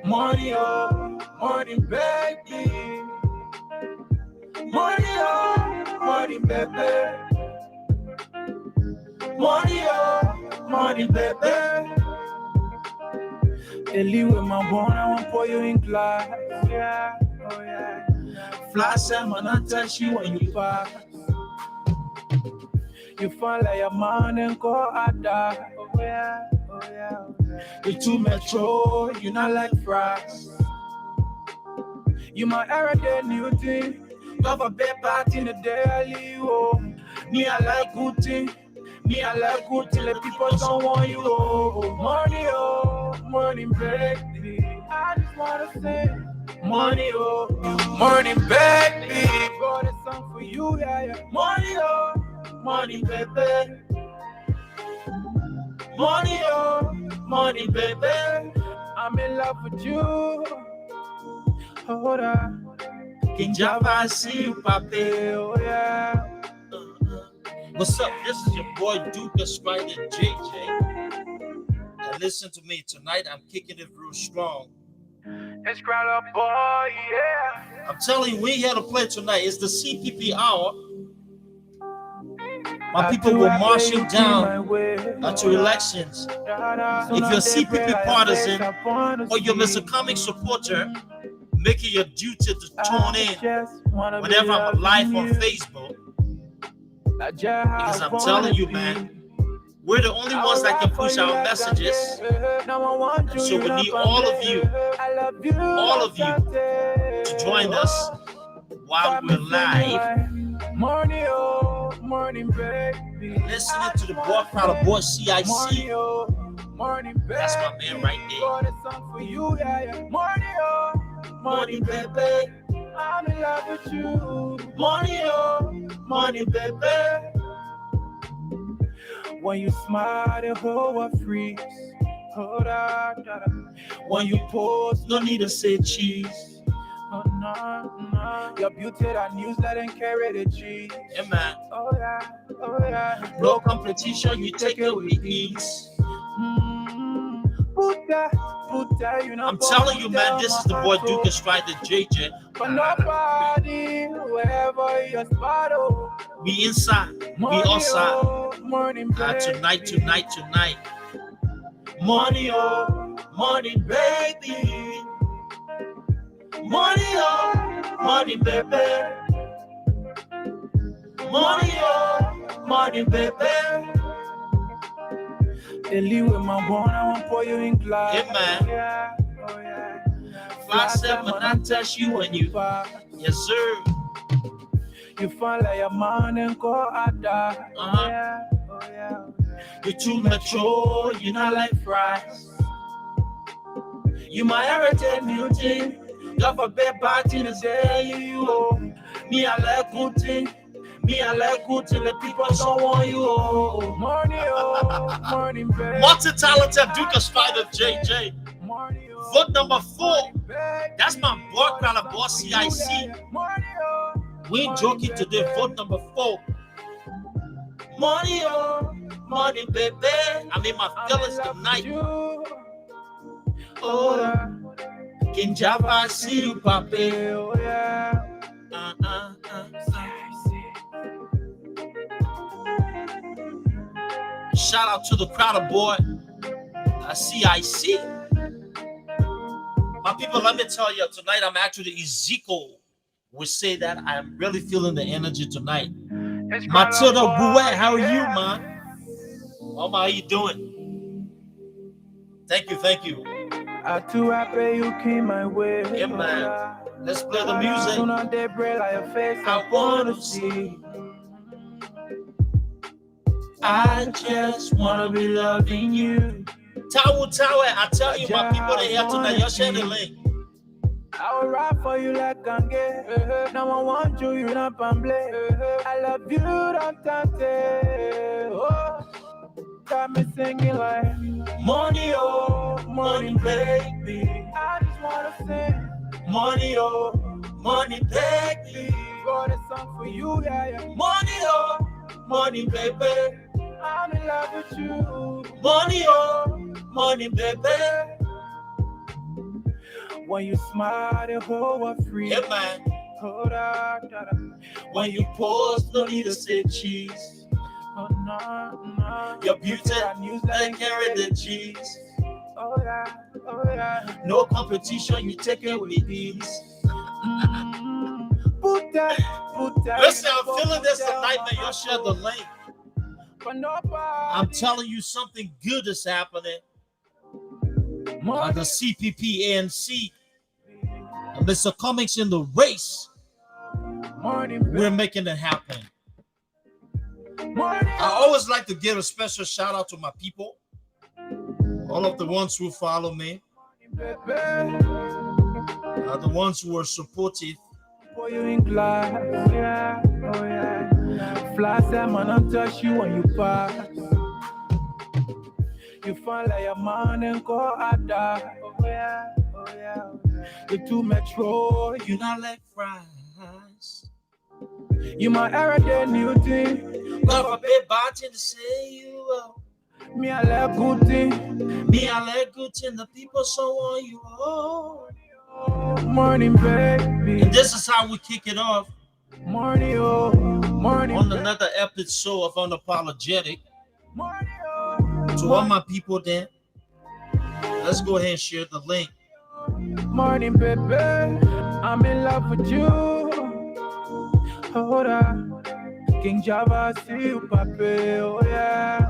Money, oh, money, baby. Money, oh, money, baby. Money, oh, money, baby. Ellie with my bone, I won't pour you in glass. Yeah, oh yeah. Flash them and I touch you when you pass. You fall like a man and go at that. Oh yeah, oh yeah, oh yeah. You too metro, you not like fries. You my everyday new thing. Love a bad party in the daily, oh. Me, I like good thing. Me, I like good till the people don't want you, oh. Money, baby. I just wanna say, money, oh. Money, baby. Got a song for you, yeah, yeah. Money, oh. Money, baby. Money, oh. Money, baby. I'm in love with you. Hold on. King Java, I see you, papi. Oh, yeah. What's up? This is your boy Duke Strider JJ. And listen to me, tonight I'm kicking it real strong. It's Crowd Up Boy, yeah. I'm telling you, we here to play tonight. It's the CPP hour. My people will march you down at your elections. If you're a CPP partisan or you're Mr. Comic supporter, make it your duty to tune in whenever I'm live on Facebook. Because I'm telling you, man, we're the only ones that can push our messages. And so we need all of you to join us while we're live. Morning, oh, morning, baby. Listening to the boy, proud of boy CIC. Morning, baby. That's my man right there. Got a song for you, yeah, yeah. Morning, oh, morning, baby. I'm in love with you. Morning, oh, morning, baby. When you smile, the whole world freeze. Hold on. When you pose, no need to say cheese. Oh, no. Your beauty that news that ain't carry the cheese. Yeah, man. Oh, yeah. No competition, you take it with ease. You know, I'm telling you, man, this is the boy Duke Strider JJ. But nobody, whoever your spot, oh. We inside, we outside. Morning, Tonight. Money, oh, money, baby. Money, oh, money, baby. Money, oh, money, baby. Ellie with my bone, I won't pour you in glass. Yeah, man. Yeah, oh yeah. Flash them and I touch you when you pass. Yes, sir. You fall like a man and go at that. Uh-huh. Oh yeah. You're too metro, you're not like fries. You my everything beauty. Love a bad party in the day, you. Me, I like good thing. Me, I like good till the people don't want you. Morning, baby. Multi-talented Duke Strider JJ. Vote number 4. That's my boy, kind of boss CIC. We ain't joking today. Vote number 4. Money, baby. I mean, my feelings tonight. Oh, King Java, I see you, papi. Oh, yeah. Shout out to the Crowder boy, CIC. My people, let me tell you, tonight I'm actually Ezekiel. We say that I'm really feeling the energy tonight. Matilda Bouet, how are you, man? Mama, how you doing? Thank you. I too happy you came my way. Yeah, man. Let's play the music. I wanna see. I just wanna be loving you. Tower, I tell you, my people, they here tonight. Y'all share the link. I will rap for you like Gange. Now I want you, you not play. I love you, don't tante. Oh, got me singing like money, oh, money, baby. I just wanna sing money, oh, money, baby. Got a song for you, yeah. Money, oh, money, baby. I'm in love with you. Money, oh, money, baby. When you smile, the whole world free. Yeah, man. Hold up, When you pause, no need to say cheese. oh, no. Your beauty and carry the cheese. Oh yeah. No competition, you take it with ease. Put that. Listen, I'm feeling this tonight, man. Y'all share the link. I'm telling you, something good is happening. The CPP ANC and Mr. Cummings in the race. We're making it happen. I always like to give a special shout out to my people, all of the ones who follow me, the ones who are supportive. Flash them and I'll touch you when you pass. You find like a man and go at that. Oh yeah. You too metro, you not like fries. You my everyday new thing. Never be bad to say you are. Me I like good thing. Me I like good thing. The people so on you. Oh. Morning, baby. And this is how we kick it off. Morning. On another episode of Unapologetic. To all my people there, let's go ahead and share the link. Morning, baby. I'm in love with you. Hold up. King Java, see you, papi. Oh, yeah.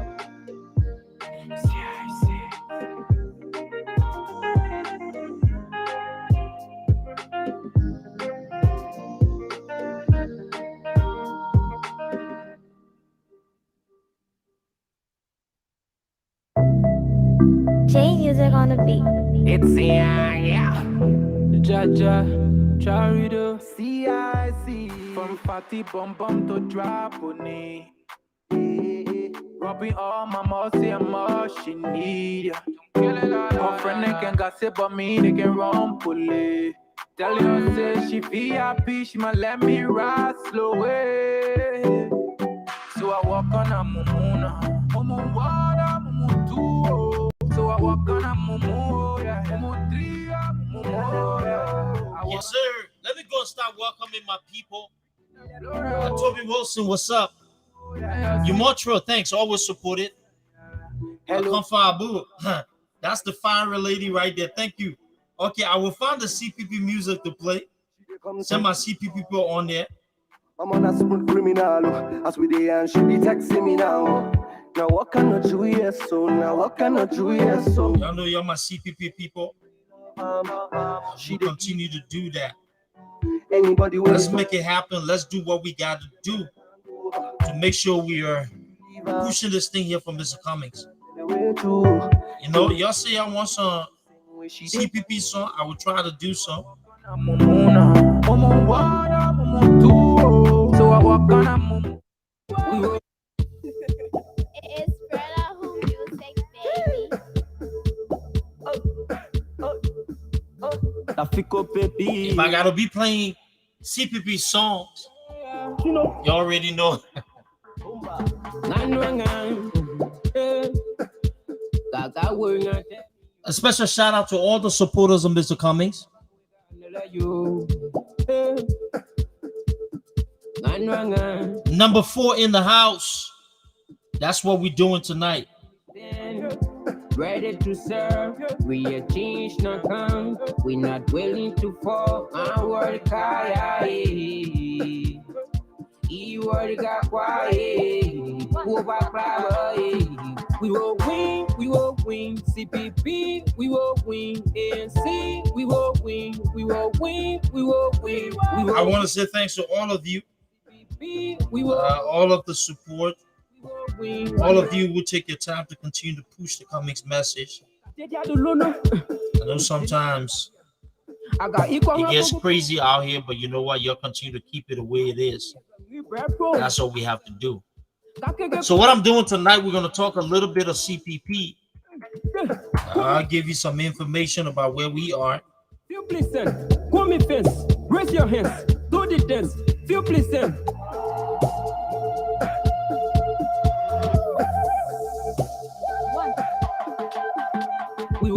J music on the beat. It's yeah. Jaja, Charido, CIC. From fatty bum to drop on it. Rubbing all my mercy and much she need. Her friend they can gossip about me, they can run pulley. Tell her say she VIP, she might let me ride slow way. So I walk on a mumuna, mumu water, mumu two. So I walk on a mumu, yeah, mumu three, mumu, yeah. Yes, sir. Let me go and start welcoming my people. Toby Wilson, what's up? You Montreal, thanks. Always supported. Comfort Abu. That's the fire lady right there. Thank you. Okay, I will find the CPP music to play. Send my CPP people on there. I'm on a smooth criminal. As we there and she be texting me now. Now what can I do yes so? Now what can I do yes so? Y'all know y'all my CPP people. She continue to do that. Anybody Let's make it happen. Let's do what we got to do to make sure we are pushing this thing here for Mr. Cummings. You know, y'all say I want some CPP song, I will try to do so. So I walk on a mumu. It's Brother Who Music, baby. If I gotta be playing CPP songs, you already know. A special shout out to all the supporters of Mr. Cummings. Number 4 in the house. That's what we're doing tonight. Ready to serve, we a change not come. We not willing to fall. My word kaya, he word got quiet. Over power, we will win. CPP, we will win. ANC, we will win. I want to say thanks to all of you. All of the support. All of you will take your time to continue to push the Cummings message. I know sometimes it gets crazy out here, but you know what? You'll continue to keep it the way it is. That's what we have to do. So what I'm doing tonight, we're going to talk a little bit of CPP. I'll give you some information about where we are. Feel please send. Come me fence. Raise your hands. Do the dance. Feel please send. We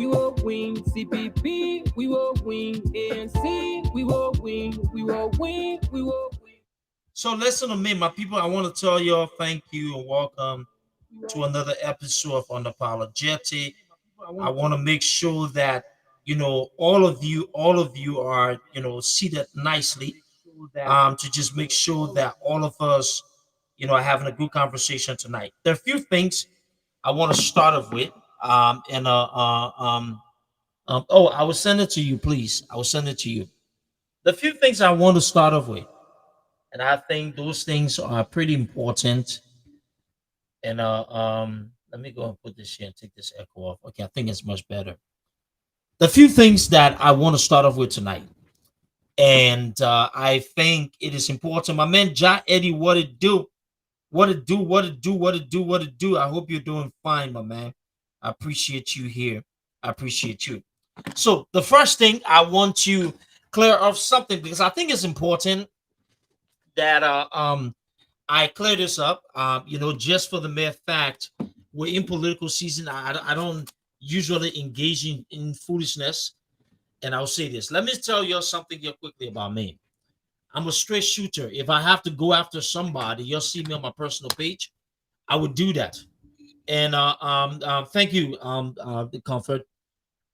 will win, CPP, will win. ANC, we will win. We will win. We will win. So listen to me, my people. I want to tell y'all thank you and welcome to another episode of Unapologetic. I want to make sure that all of you are seated nicely. To just make sure that all of us, are having a good conversation tonight. There are a few things I want to start off with. And Oh, I will send it to you, please. I will send it to you. The few things I want to start off with, and I think those things are pretty important. And let me go and put this here and take this echo off. Okay, I think it's much better. The few things that I want to start off with tonight, and I think it is important. My man John Eddie, what it do? What it do? What it do? What it do? What it do? I hope you're doing fine, my man. I appreciate you here. I appreciate you. So the first thing I want to clear off something because I think it's important that I clear this up. Just for the mere fact we're in political season, I don't usually engage in foolishness. And I'll say this. Let me tell you something here quickly about me. I'm a straight shooter. If I have to go after somebody, you'll see me on my personal page. I would do that. And thank you, the comfort.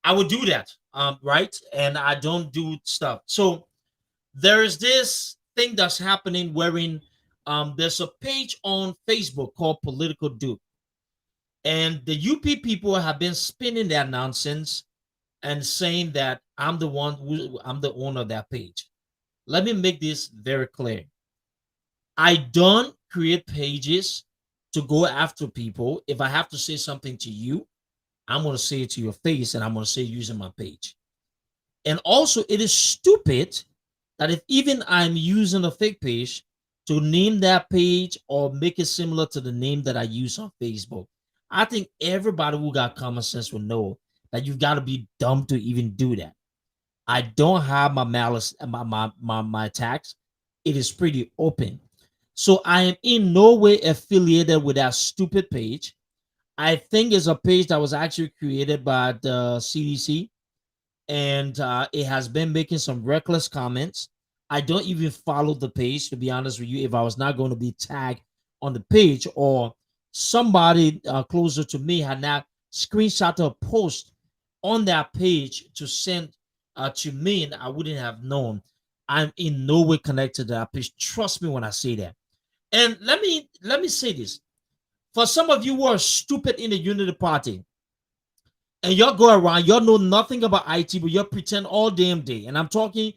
I would do that, right? And I don't do stuff. So there is this thing that's happening wherein there's a page on Facebook called Political Duke. And the UP people have been spinning that nonsense and saying that I'm the owner of that page. Let me make this very clear. I don't create pages to go after people. If I have to say something to you, I'm going to say it to your face and I'm going to say it using my page. And also, it is stupid that if even I'm using a fake page to name that page or make it similar to the name that I use on Facebook, I think everybody who got common sense will know that you've got to be dumb to even do that. I don't have my malice, my attacks. It is pretty open. So I am in no way affiliated with that stupid page. I think it's a page that was actually created by the CDC, and it has been making some reckless comments. I don't even follow the page, to be honest with you, if I was not going to be tagged on the page or somebody closer to me had not screenshot a post on that page to send to me, and I wouldn't have known. I'm in no way connected to that page. Trust me when I say that. And let me say this. For some of you who are stupid in the Unity Party, and y'all go around, y'all know nothing about IT, but y'all pretend all damn day. And I'm talking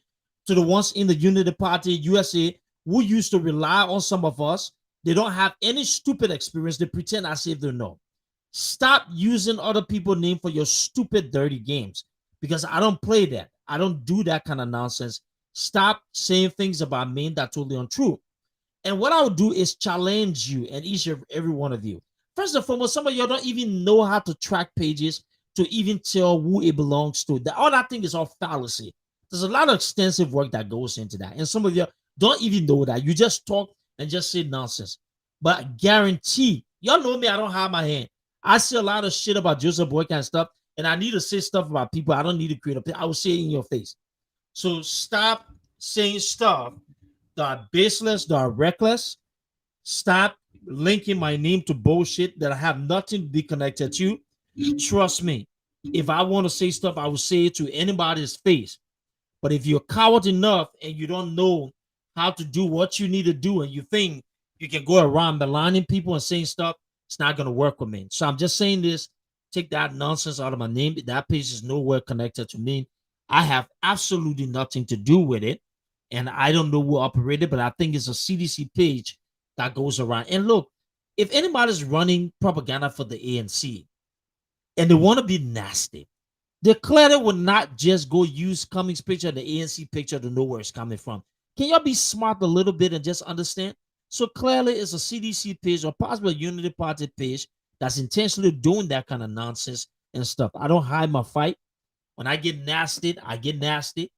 to the ones in the Unity Party, USA, who used to rely on some of us. They don't have any stupid experience. They pretend as if they know. Stop using other people's name for your stupid, dirty games because I don't play that. I don't do that kind of nonsense. Stop saying things about me that are totally untrue. And what I'll do is challenge you and each of every one of you. First and foremost, some of you don't even know how to track pages to even tell who it belongs to. All that thing is all fallacy. There's a lot of extensive work that goes into that. And some of you don't even know that. You just talk and just say nonsense. But I guarantee, y'all know me, I don't have my hand. I say a lot of shit about Joseph Boyka and stuff, and I need to say stuff about people. I don't need to create a I will say it in your face. So stop saying stuff that are baseless, that are reckless. Stop linking my name to bullshit that I have nothing to be connected to. Trust me, if I want to say stuff, I will say it to anybody's face. But if you're coward enough and you don't know how to do what you need to do and you think you can go around maligning people and saying stuff, it's not going to work with me. So I'm just saying this. Take that nonsense out of my name. That page is nowhere connected to me. I have absolutely nothing to do with it. And I don't know who operated, but I think it's a CDC page that goes around. And look, if anybody's running propaganda for the ANC and they want to be nasty, they clearly will not just go use Cummings' picture, the ANC picture to know where it's coming from. Can y'all be smart a little bit and just understand? So clearly it's a CDC page or possibly a Unity Party page that's intentionally doing that kind of nonsense and stuff. I don't hide my fight. When I get nasty, I get nasty.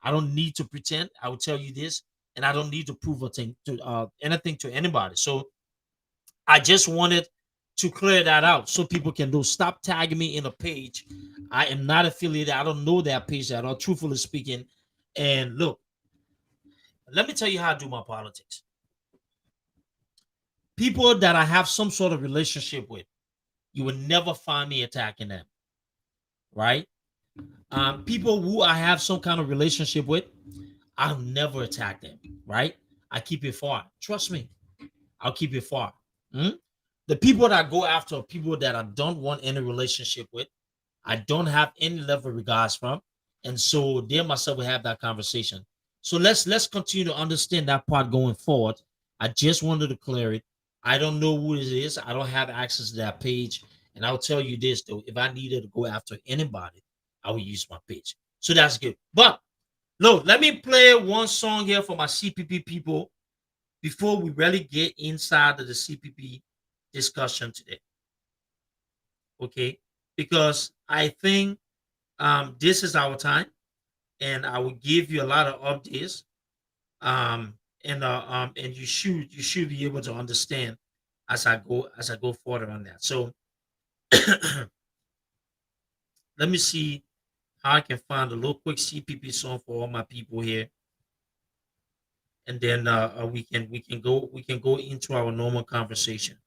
I don't need to pretend. I will tell you this, and I don't need to prove a thing to anything to anybody. So I just wanted to clear that out so people can do. Stop tagging me in a page. I am not affiliated. I don't know that page at all, truthfully speaking. And look, let me tell you how I do my politics. People that I have some sort of relationship with, you will never find me attacking them, right? People who I have some kind of relationship with, I'll never attack them, right? I keep it far. Trust me, I'll keep it far. The people that I go after are people that I don't want any relationship with, I don't have any level of regards from, and so they myself will have that conversation. So let's continue to understand that part going forward. I just wanted to clear it. I don't know who it is. I don't have access to that page. And I'll tell you this though, if I needed to go after anybody, I would use my page. So that's good. But no, let me play one song here for my CPP people before we really get inside of the CPP discussion today. Okay, because I think this is our time, and I will give you a lot of updates. And you should be able to understand as I go further on that. So let me see how I can find a little quick CPP song for all my people here, and then we can go into our normal conversation.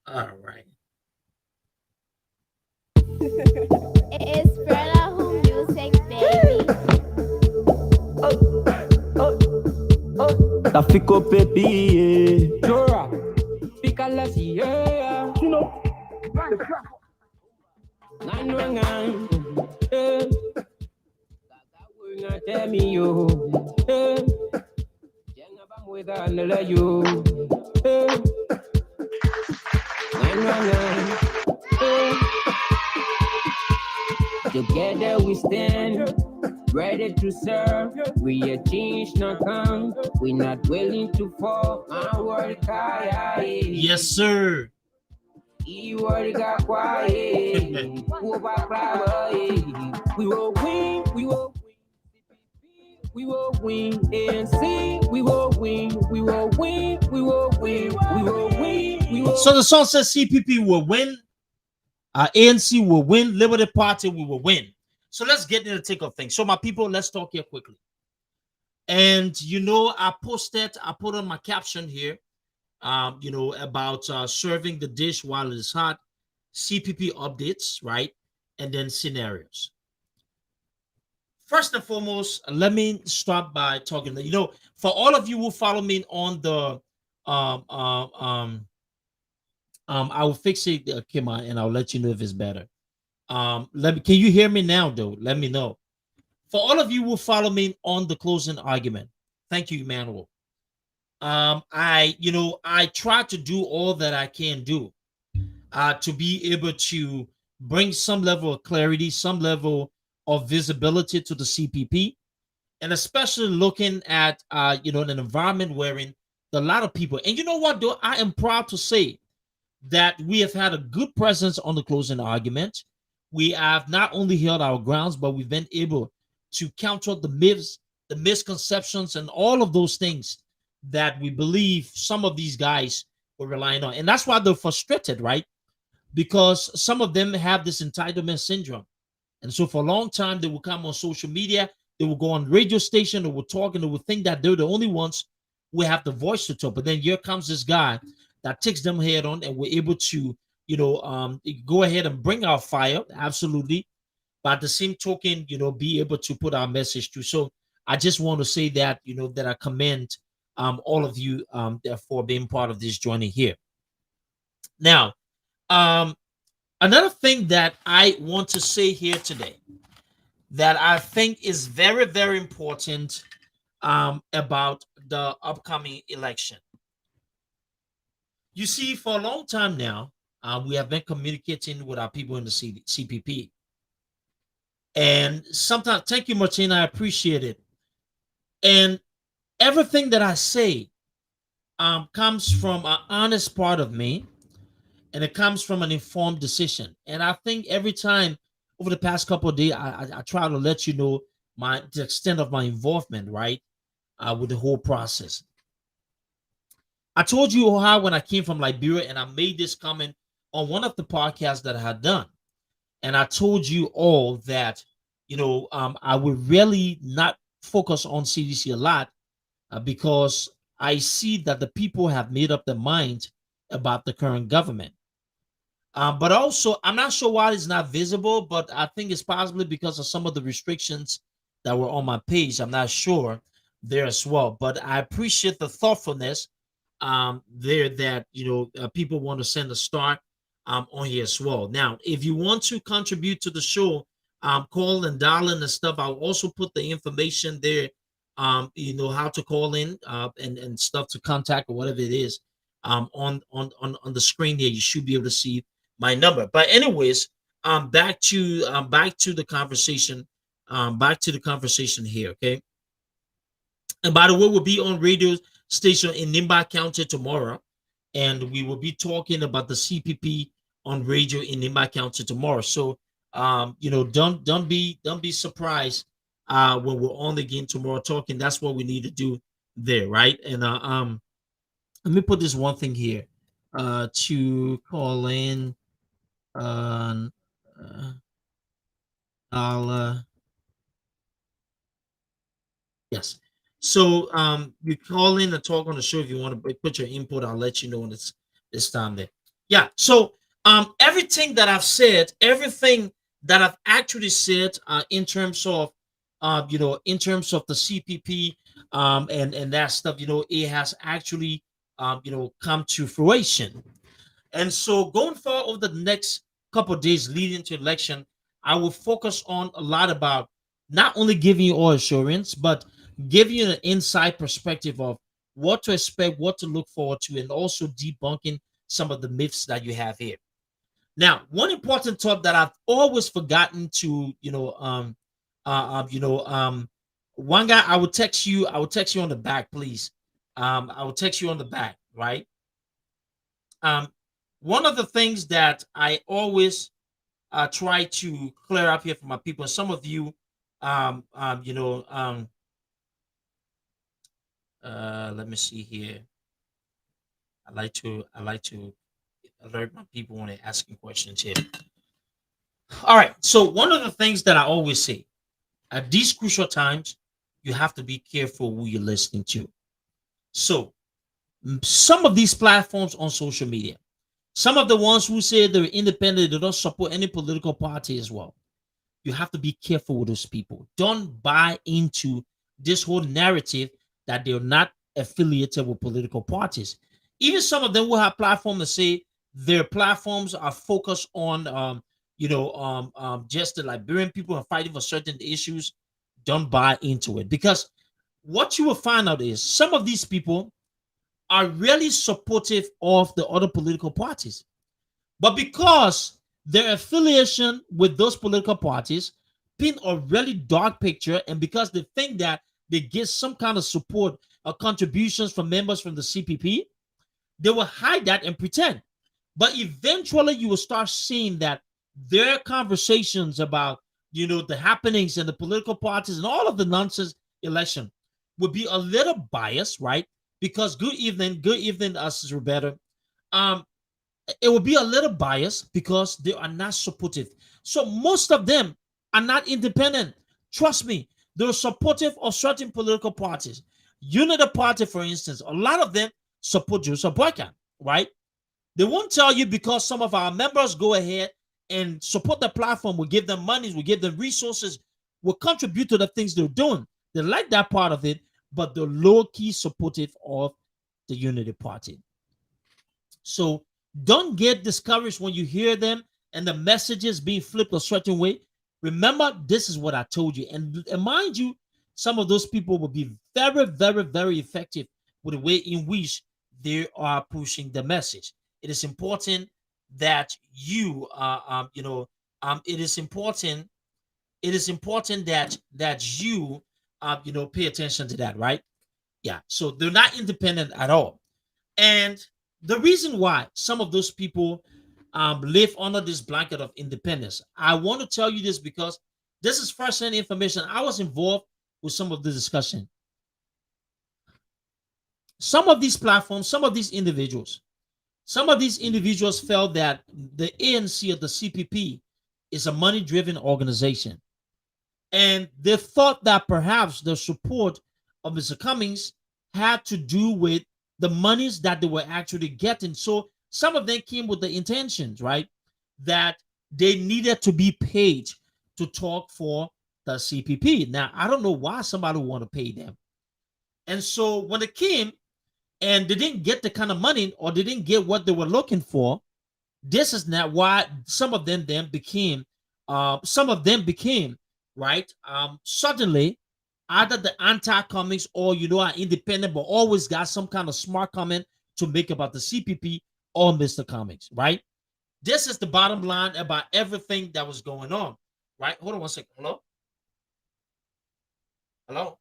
All right. It's Brother Who Music, baby. Tafiko baby, Jora, Pikalasi, yeah, you know. Nine, tell me yo, Jangaba Mweda Nela yo, together we stand, ready to serve. We are change not come. We not willing to fall. My word kaya. Yes, sir. We got quiet. We will win. We will win. We will win. ANC. We will win. We will win. We will win. We will win. So the song says CPP will win. ANC will win. Liberty Party, we will win. So let's get into the take of things. So my people, let's talk here quickly. And you know, I put on my caption here, you know, about serving the dish while it's hot, CPP updates, right? And then scenarios. First and foremost, let me start by talking, you know, for all of you who follow me on the I will fix it, Kima, and I'll let you know if it's better. Can you hear me now though? Let me know. For all of you who follow me on the closing argument, thank you, Emmanuel. I try to do all that I can do to be able to bring some level of clarity, some level of visibility to the CPP, and especially looking at an environment wherein a lot of people, and you know what though, I am proud to say that we have had a good presence on the closing argument. We have not only held our grounds, but we've been able to counter the myths, the misconceptions, and all of those things that we believe some of these guys were relying on. And that's why they're frustrated, right? Because some of them have this entitlement syndrome. And so for a long time, they will come on social media, they will go on radio station, they will talk, and they will think that they're the only ones who have the voice to talk. But then here comes this guy that takes them head on, and we're able to, go ahead and bring our fire, absolutely. But at the same token, be able to put our message through. So I just want to say that, that I commend all of you for being part of this journey here. Now, another thing that I want to say here today that I think is very, very important about the upcoming election. You see, for a long time now, we have been communicating with our people in the CPP. And sometimes, thank you, Martina, I appreciate it. And everything that I say comes from an honest part of me, and it comes from an informed decision. And I think every time over the past couple of days, I try to let you know the extent of my involvement, right, with the whole process. I told you how when I came from Liberia and I made this comment on one of the podcasts that I had done. And I told you all that, I would really not focus on CDC a lot because I see that the people have made up their mind about the current government. But also, I'm not sure why it's not visible, but I think it's possibly because of some of the restrictions that were on my page. I'm not sure there as well, but I appreciate the thoughtfulness there that people want to send a star on here as well. Now, if you want to contribute to the show, call and dial in and stuff. I'll also put the information there. How to call in and stuff to contact or whatever it is on the screen here. You should be able to see my number. But anyways, back to the conversation. Back to the conversation here, okay? And by the way, we'll be on radio station in Nimba County tomorrow, and we will be talking about the CPP on radio in Nimba County tomorrow. So, don't be surprised when we're on again tomorrow talking. That's what we need to do there, right? And let me put this one thing here. To call in, uh, I'll yes. So you call in and talk on the show if you want to put your input. I'll let you know when it's time there. Yeah. So everything that I've said, everything that I've actually said in terms of in terms of the CPP and that stuff, it has actually come to fruition. And so going forward over the next couple of days leading to election, I will focus on a lot about not only giving you all assurance, but giving you an inside perspective of what to expect, what to look forward to, and also debunking some of the myths that you have here. Now, one important thought that I've always forgotten to, one guy, I will text you on the back, please. I will text you on the back, right? One of the things that I always try to clear up here for my people, and some of you, let me see here. I like to alert my people when they're asking questions here. All right. So one of the things that I always say at these crucial times, you have to be careful who you're listening to. So some of these platforms on social media, some of the ones who say they're independent, they don't support any political party as well. You have to be careful with those people. Don't buy into this whole narrative that they're not affiliated with political parties. Even some of them will have platforms that say their platforms are focused on, just the Liberian people and fighting for certain issues. Don't buy into it, because what you will find out is some of these people are really supportive of the other political parties. But because their affiliation with those political parties paint a really dark picture, and because they think that they get some kind of support or contributions from members from the CPP, they will hide that and pretend. But eventually you will start seeing that their conversations about, the happenings and the political parties and all of the nonsense election would be a little biased, right? Because good evening, us Roberta. Um, it will be a little biased because they are not supportive. So most of them are not independent. Trust me, they're supportive of certain political parties. Unity Party, for instance, a lot of them support Joseph Boycott, right? They won't tell you because some of our members go ahead and support the platform. We give them money, we give them resources, we contribute to the things they're doing. They like that part of it, but they're low-key supportive of the Unity Party. So don't get discouraged when you hear them and the messages being flipped a certain way. Remember, this is what I told you. And mind you, some of those people will be very, very, very effective with the way in which they are pushing the message. It is important that you, it is important. It is important that you, pay attention to that, right? Yeah. So they're not independent at all. And the reason why some of those people live under this blanket of independence, I want to tell you this because this is first-hand information. I was involved with some of the discussion. some of these platforms, some of these individuals felt that the ANC or the CPP is a money-driven organization, and they thought that perhaps the support of Mr. Cummings had to do with the monies that they were actually getting. So some of them came with the intentions, right, that they needed to be paid to talk for the CPP. Now, I don't know why somebody would want to pay them. And so when it came and they didn't get the kind of money, or they didn't get what they were looking for, this is not why some of them then became right, suddenly either the anti-comics or are independent, but always got some kind of smart comment to make about the CPP or Mr. Comics, right? This is the bottom line about everything that was going on, right? Hold on one second. Hello? Hello?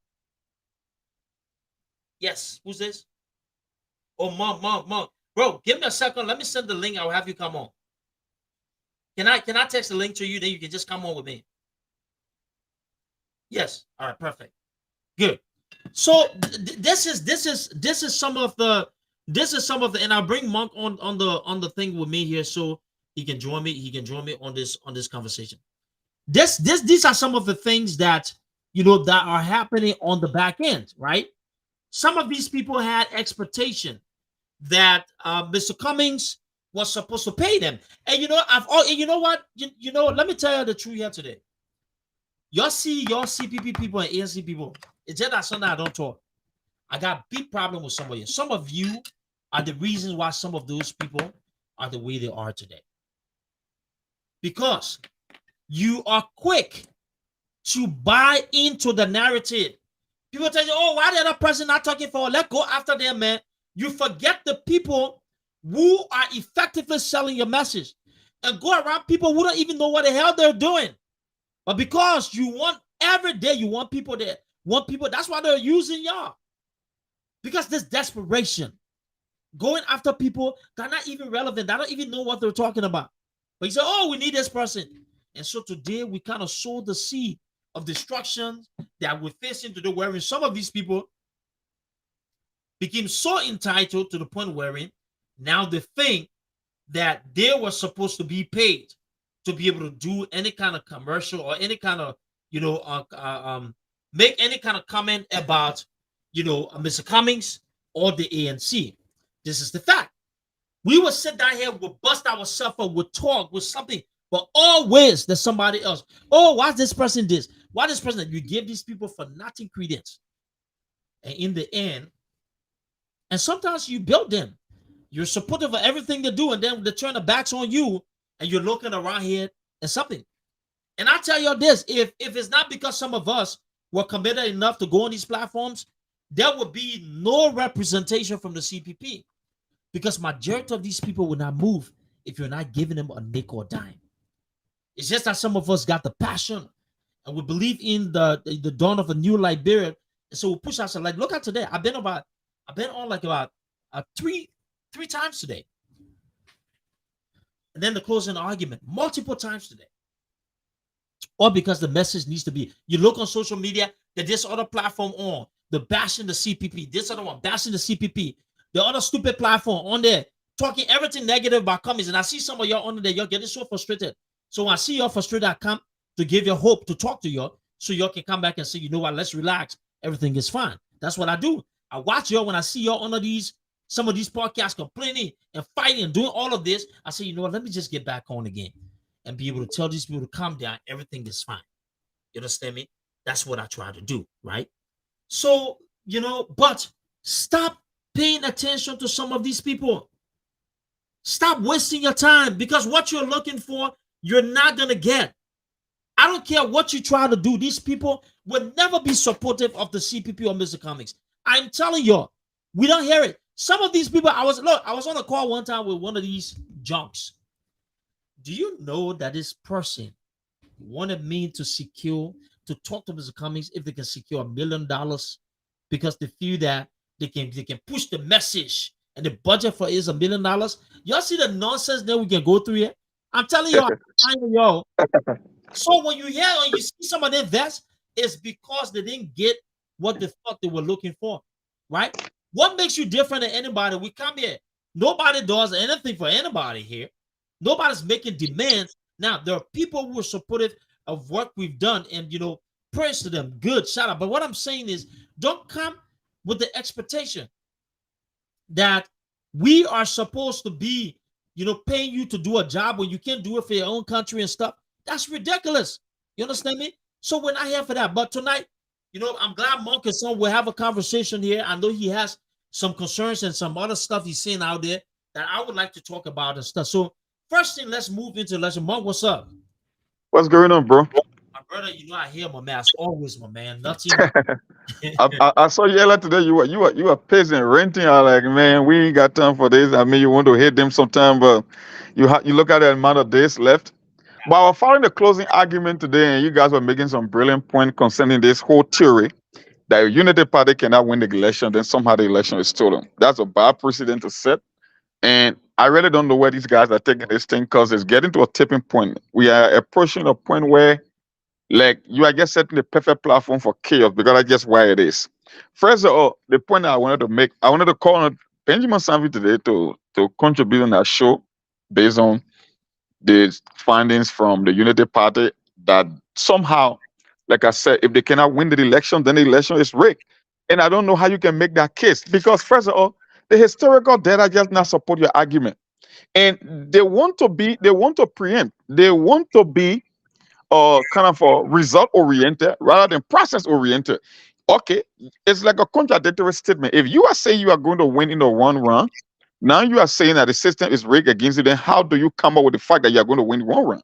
Yes, who's this? Oh, mom. Bro, give me a second. Let me send the link. I'll have you come on. Can I text the link to you? Then you can just come on with me. Yes. All right, perfect. Good. So this is some of the and I'll bring Monk on the thing with me here so he can join me. He can join me on this conversation. These are some of the things that that are happening on the back end, right? Some of these people had expectation that Mr. Cummings was supposed to pay them, and you know what, let me tell you the truth here today. Y'all see your CPP people and ANC people. It's just that Sunday I don't talk. I got a big problem with some of you. Some of you are the reasons why some of those people are the way they are today. Because you are quick to buy into the narrative. People tell you, oh, why the other person not talking for? Let's go after them, man. You forget the people who are effectively selling your message and go around people who don't even know what the hell they're doing. But because you want every day, you want people that want people. That's why they're using y'all. Because this desperation, going after people that are not even relevant, that don't even know what they're talking about. But you say, oh, we need this person. And so today we kind of sowed the seed of destruction that we're facing today, wherein some of these people became so entitled to the point wherein now they think that they were supposed to be paid to be able to do any kind of commercial or any kind of, make any kind of comment about, Mr. Cummings or the ANC. This is the fact. We will sit down here, we'll bust ourselves up, we'll talk with something, but always there's somebody else. Oh, why this person this? Why this person that? You give these people for nothing credence. And in the end, and sometimes you build them. You're supportive of everything they do, and then they turn their backs on you, and you're looking around here and something. And I tell you this, if it's not because some of us were committed enough to go on these platforms, there would be no representation from the CPP, because majority of these people will not move if you're not giving them a nickel or dime. It's just that some of us got the passion and we believe in the dawn of a new Liberia, and so we push ourselves. Like, look at today. I've been on like about three times today. And then the closing argument multiple times today. Or because the message needs to be, you look on social media, that this other platform on, the bashing the CPP, this other one bashing the CPP, the other stupid platform on there, talking everything negative about Cummings. And I see some of y'all on there, y'all getting so frustrated. So when I see y'all frustrated, I come to give you hope, to talk to y'all, so y'all can come back and say, you know what, let's relax. Everything is fine. That's what I do. I watch y'all when I see y'all under some of these podcasts complaining and fighting and doing all of this. I say, you know what, let me just get back on again and be able to tell these people to calm down. Everything is fine. You understand me? That's what I try to do, right? So, but stop paying attention to some of these people. Stop wasting your time, because what you're looking for, you're not going to get. I don't care what you try to do. These people will never be supportive of the CPP or Mr. Comics. I'm telling you, we don't hear it. Some of these people, I was on a call one time with one of these junks. Do you know that this person wanted me to talk to Mr. Cummings if they can secure $1 million, because they feel that they can push the message and the budget for it is $1 million? Y'all see the nonsense that we can go through here? I'm telling y'all, So when you hear and you see some of them vest, it's because they didn't get what they thought they were looking for, right? What makes you different than anybody? We come here. Nobody does anything for anybody here. Nobody's making demands. Now, there are people who are supportive of what we've done, and praise to them. Good, shout out. But what I'm saying is, don't come with the expectation that we are supposed to be, paying you to do a job when you can't do it for your own country and stuff. That's ridiculous. You understand me? So we're not here for that. But tonight, I'm glad Monk and Son will have a conversation here. I know he has some concerns and some other stuff he's seeing out there that I would like to talk about and stuff. So first thing, let's move into the lesson. Monk, what's up? What's going on, bro? My brother, I hear my man. As always, my man. Nothing. I saw you earlier today. You were pacing, renting. I like, man, we ain't got time for this. I mean, you want to hit them sometime, but you look at the amount of days left. But I was following the closing argument today, and you guys were making some brilliant point concerning this whole theory that a unity party cannot win the election, then somehow the election is stolen. That's a bad precedent to set. And I really don't know where these guys are taking this thing because it's getting to a tipping point. We are approaching a point where, like, you are just setting the perfect platform for chaos because that's just why it is. First of all, the point that I wanted to make, I wanted to call on Benjamin Sanvi today to contribute on that show based on the findings from the Unity Party that somehow, like I said, if they cannot win the election, then the election is rigged. And I don't know how you can make that case because, first of all, the historical data just not support your argument. And they want to preempt, they want to be kind of result oriented rather than process oriented. Okay, it's like a contradictory statement. If you are saying you are going to win in the one round, now you are saying that the system is rigged against you, then how do you come up with the fact that you are going to win one round?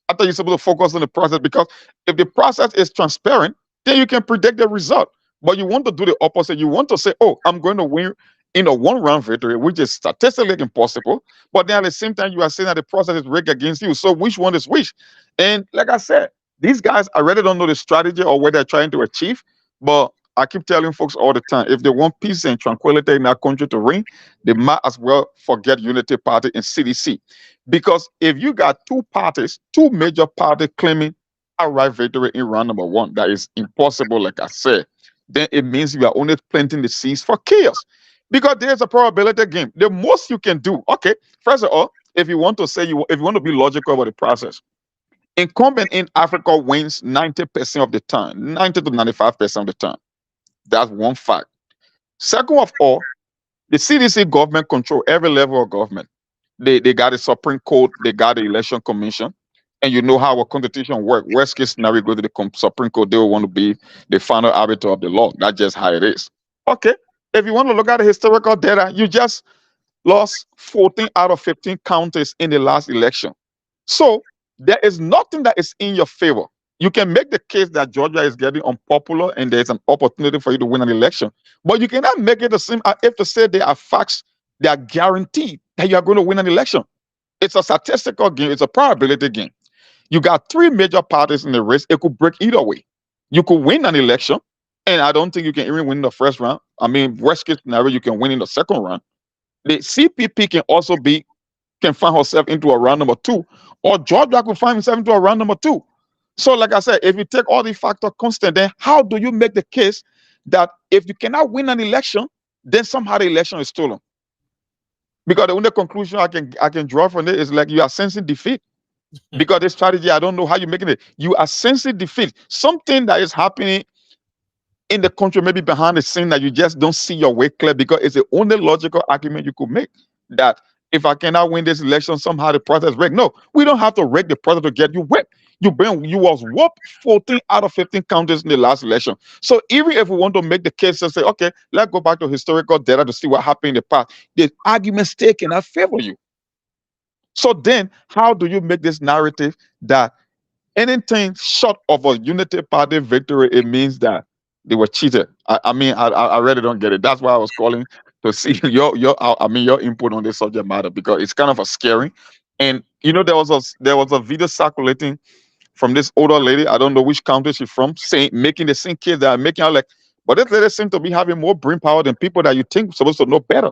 I thought you're supposed to focus on the process because if the process is transparent, then you can predict the result. But you want to do the opposite. You want to say, oh, I'm going to win in a one round victory, which is statistically impossible. But then at the same time, you are saying that the process is rigged against you. So which one is which? And like I said, these guys, I really don't know the strategy or what they're trying to achieve. But I keep telling folks all the time, if they want peace and tranquility in our country to reign, they might as well forget Unity Party and CDC. Because if you got two parties, two major parties claiming outright victory in round number one, that is impossible, like I said, then it means you are only planting the seeds for chaos. Because there's a probability game. The most you can do, okay, first of all, if you want to say if you want to be logical about the process, incumbent in Africa wins 90% of the time, 90 to 95% of the time. That's one fact. Second of all, the CDC government control every level of government. They got a Supreme Court, they got the Election Commission, and you know how our constitution works. Worst case scenario, go to the Supreme Court, they will want to be the final arbiter of the law. That's just how it is. Okay. If you want to look at the historical data, you just lost 14 out of 15 counties in the last election. So there is nothing that is in your favor. You can make the case that Georgia is getting unpopular and there's an opportunity for you to win an election, but you cannot make it the same as if to say there are facts that are guaranteed that you are going to win an election. It's a statistical game, it's a probability game. You got three major parties in the race, it could break either way. You could win an election, and I don't think you can even win in the first round. I mean, worst case scenario, you can win in the second round. The CPP can also can find herself into a round number two, or Georgia could find himself into a round number two. So, like I said, if you take all the factors constant, then how do you make the case that if you cannot win an election, then somehow the election is stolen? Because the only conclusion I can draw from it is like you are sensing defeat. Because this strategy, I don't know how you're making it. You are sensing defeat. Something that is happening in the country, maybe behind the scene, that you just don't see your way clear, because it's the only logical argument you could make that if I cannot win this election, somehow the process rigged. No, we don't have to rig the process to get you whipped. You was whooped 14 out of 15 counties in the last election. So even if we want to make the case and say, okay, let's go back to historical data to see what happened in the past, the argument still cannot favor you. So then, how do you make this narrative that anything short of a unity party victory, it means that they were cheated? I mean, I really don't get it. That's why I was calling to see your input on this subject matter, because it's kind of a scary. And there was a video circulating from this older lady. I don't know which country she's from, saying, making the same case that I'm making out, like, but this lady seems to be having more brain power than people that you think supposed to know better.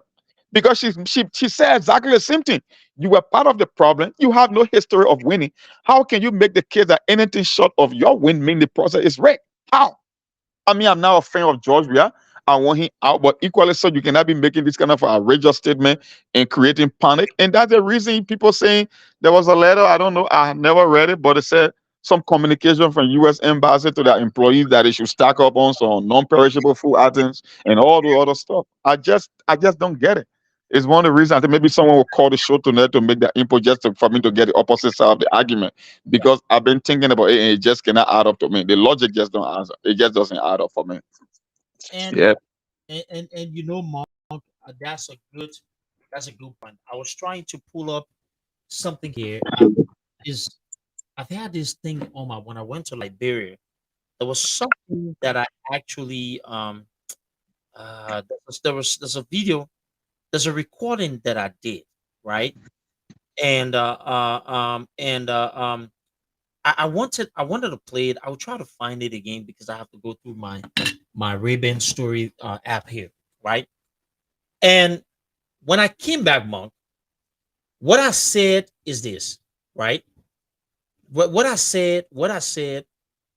Because she said exactly the same thing. You were part of the problem. You have no history of winning. How can you make the case that anything short of your win mean the process is rigged? How? I mean, I'm now a fan of Georgia. I want him out. But equally so, you cannot be making this kind of outrageous statement and creating panic. And that's the reason people saying there was a letter. I don't know. I never read it, but it said some communication from U.S. embassy to their employees that they should stack up on some non-perishable food items and all the other stuff. I just don't get it. It's one of the reasons I think maybe someone will call the show tonight to make that input just for me to get the opposite side of the argument because I've been thinking about it and it just cannot add up to me. The logic just don't answer. It just doesn't add up for me. And Yeah. you know, Mark, that's a good point. I was trying to pull up something here. Is I've had this thing on my when I went to Liberia. There was something that I actually there's a video, there's a recording that I did, right? And I wanted to play it. I'll try to find it again because I have to go through my Ray-Ban story app here, right? And when I came back, Monk, what I said is this, right? What I said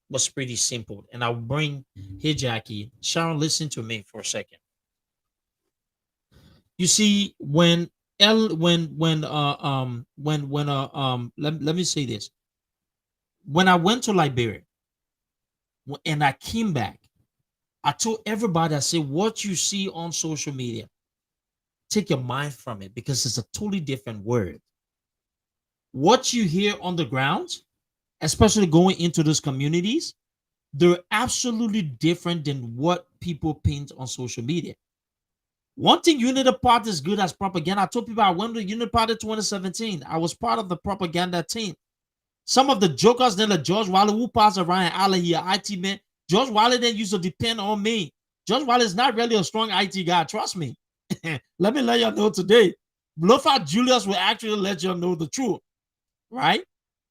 was pretty simple, and I'll bring here, Jackie, Sharon. Listen to me for a second. You see, when L let me say this. When I went to Liberia and I came back, I told everybody, I said, what you see on social media, take your mind from it because it's a totally different word. What you hear on the ground, especially going into those communities, they're absolutely different than what people paint on social media. One thing Unity Party is good as propaganda. I told people I went to Unity Party 2017. I was part of the propaganda team. Some of the jokers then like George Wiley who passed around Allah here, IT man. George Wiley then used to depend on me. George Wiley is not really a strong IT guy. Trust me. Let me let you know today. Lofa Julius will actually let you know the truth, right?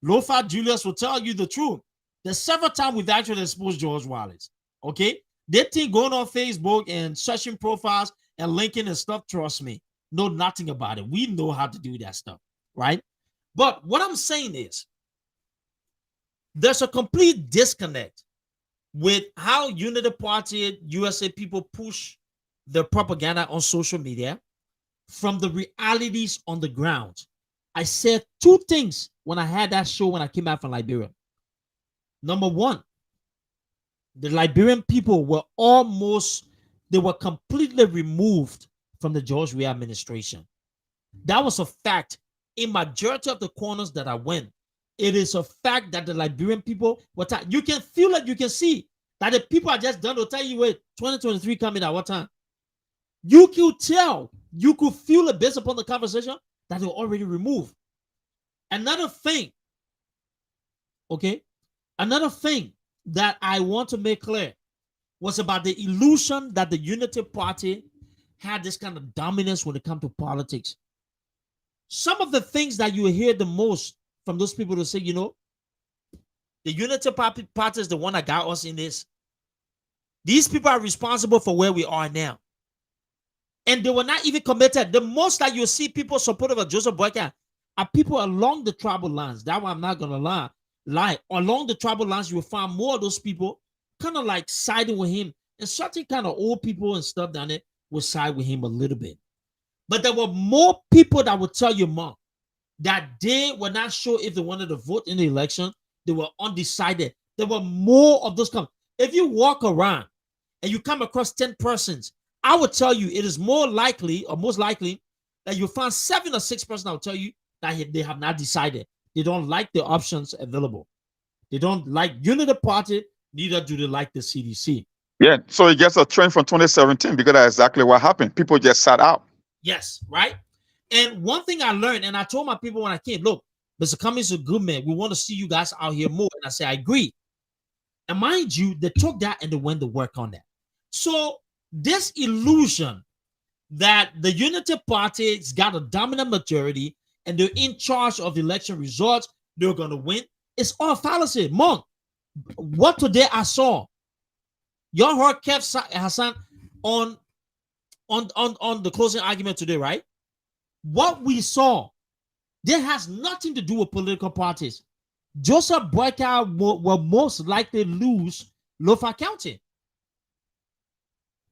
Lofa Julius will tell you the truth. There's several times we've actually exposed George Wallace. Okay, they think going on Facebook and searching profiles and linking and stuff. Trust me, know nothing about it. We know how to do that stuff, right? But what I'm saying is, there's a complete disconnect with how Unity Party USA people push their propaganda on social media from the realities on the ground. I said two things when I had that show when I came back from Liberia. Number one, the Liberian people were completely removed from the George Weah administration. That was a fact. In majority of the corners that I went, it is a fact that the Liberian people, you can feel it, you can see that the people are just done to tell you, wait, 2023 coming at what time? You could tell, you could feel it based upon the conversation that they're already removed. Another thing that I want to make clear was about the illusion that the Unity Party had this kind of dominance when it comes to politics. Some of the things that you hear the most from those people to say, the Unity Party is the one that got us in this. These people are responsible for where we are now. And they were not even committed. The most that you see people supportive of Joseph Boyka are people along the tribal lines. That one I'm not going to lie. Along the tribal lines, you will find more of those people kind of like siding with him. And certain kind of old people and stuff down there will side with him a little bit. But there were more people that would tell you, Mom, that they were not sure if they wanted to vote in the election. They were undecided. There were more of those. If you walk around and you come across 10 persons, I would tell you it is most likely that you'll find 7 or 6 persons that will tell you that they have not decided. They don't like the options available. They don't like Unity Party, neither do they like the CDC. Yeah, so it gets a trend from 2017 because that's exactly what happened. People just sat out. Yes, right? And one thing I learned, and I told my people when I came, look, Mr. Cummings is a good man. We want to see you guys out here more. And I said, I agree. And mind you, they took that and they went to work on that. So this illusion that the Unity Party's got a dominant majority and they're in charge of the election results, they're going to win, it's all fallacy. Monk, what today I saw, y'all heard Kev Hassan on the closing argument today, right? What we saw, that has nothing to do with political parties. Joseph Boyka will most likely lose Lofa County.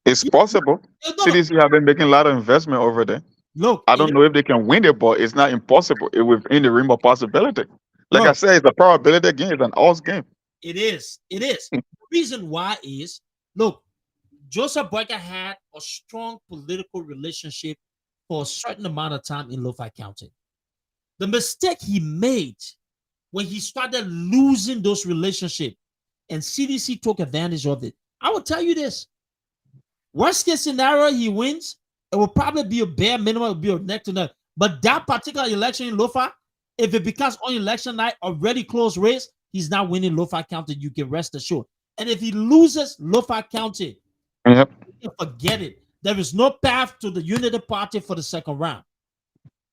It's Yeah, possible. no, no. CDC have been making a lot of investment over there. Look, I don't know if they can win it, but it's not impossible. It within the realm of possibility. Like I bro, said, it's a probability game. It's an odds game. it is. It is. The reason why is, look, Joseph Boyka had a strong political relationship for a certain amount of time in Lo-Fi County. The mistake he made when he started losing those relationships and CDC took advantage of it. I will tell you this. Worst case scenario, he wins. It will probably be a bare minimum, it will be a neck to neck. But that particular election in Lo-Fi, if it becomes on election night already close race, he's not winning Lo-Fi County. You can rest assured. And if he loses Lo-Fi County, Yep. you can forget it. There is no path to the Unity Party for the second round.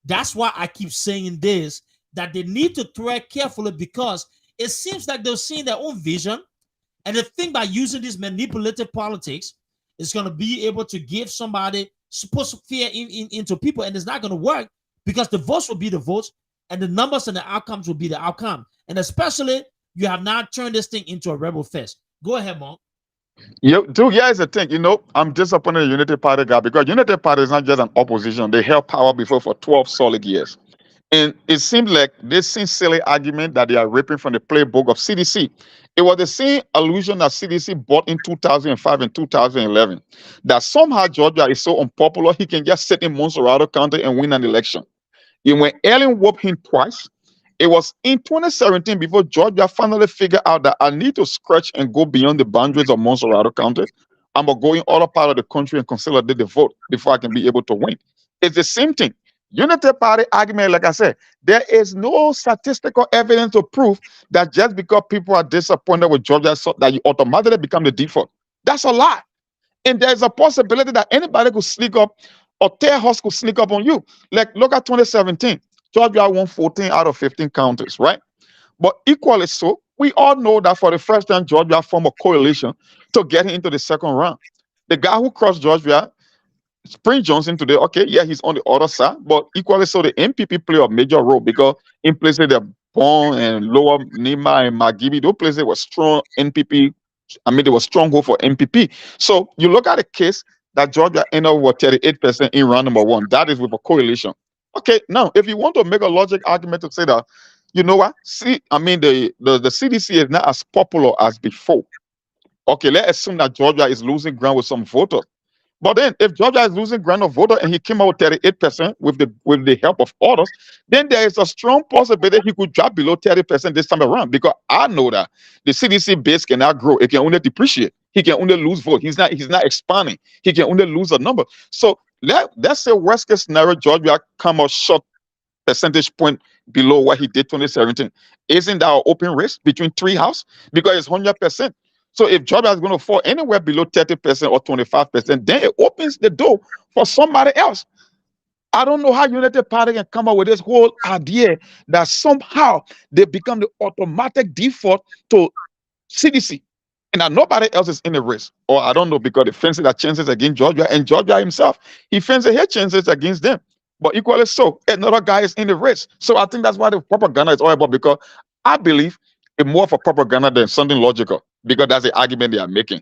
That's why I keep saying this, that they need to tread carefully because it seems like they're seeing their own vision. And they think by using this manipulative politics, it's going to be able to give somebody supposed to fear into people. And it's not going to work because the votes will be the votes and the numbers and the outcomes will be the outcome. And especially, you have now turned this thing into a rebel fest. Go ahead, Monk. Dude, yeah, it's a thing. I'm disappointed in the Unity Party guy because Unity Party is not just an opposition. They held power before for 12 solid years. And it seemed like this same silly argument that they are ripping from the playbook of CDC. It was the same illusion that CDC bought in 2005 and 2011 that somehow Georgia is so unpopular, he can just sit in Monserrado County and win an election. And when Ellen whooped him twice, it was in 2017 before Georgia finally figured out that I need to scratch and go beyond the boundaries of Monserrado County. I'm going to go in other part of the country and consolidate the vote before I can be able to win. It's the same thing. Unity Party argument, like I said, there is no statistical evidence to prove that just because people are disappointed with Georgia, so that you automatically become the default. That's a lie. And there's a possibility that anybody could sneak up or Tear House could sneak up on you. Like, look at 2017. Georgia won 14 out of 15 counties, right? But equally so, we all know that for the first time, Georgia formed a coalition to get into the second round. The guy who crossed Georgia, Spring Johnson today, okay, yeah, he's on the other side, but equally so, the MPP play a major role because in places that Bon and Lower Nima and Magibi, those places were strong NPP. I mean, they were stronghold for MPP. So you look at the case that Georgia ended up with 38% in round number one. That is with a coalition. Okay, now if you want to make a logic argument to say that, you know what? See, I mean, the CDC is not as popular as before. Okay, let's assume that Georgia is losing ground with some voters. But then, if Georgia is losing ground of voter and he came out with 38% with the help of others, then there is a strong possibility he could drop below 30% this time around. Because I know that the CDC base cannot grow; it can only depreciate. He can only lose vote. He's not expanding. He can only lose a number. So let's say worst case scenario, Georgia come out short percentage point below what he did 2017. Isn't that an open race between three house? Because it's 100%. So if Georgia is going to fall anywhere below 30% or 25%, then it opens the door for somebody else. I don't know how United Party can come up with this whole idea that somehow they become the automatic default to CDC and that nobody else is in the race. Or I don't know because the fancy that chances against Georgia and Georgia himself, he fancy his chances against them. But equally so, another guy is in the race. So I think that's why the propaganda is all about because I believe it's more of a propaganda than something logical because that's the argument they are making.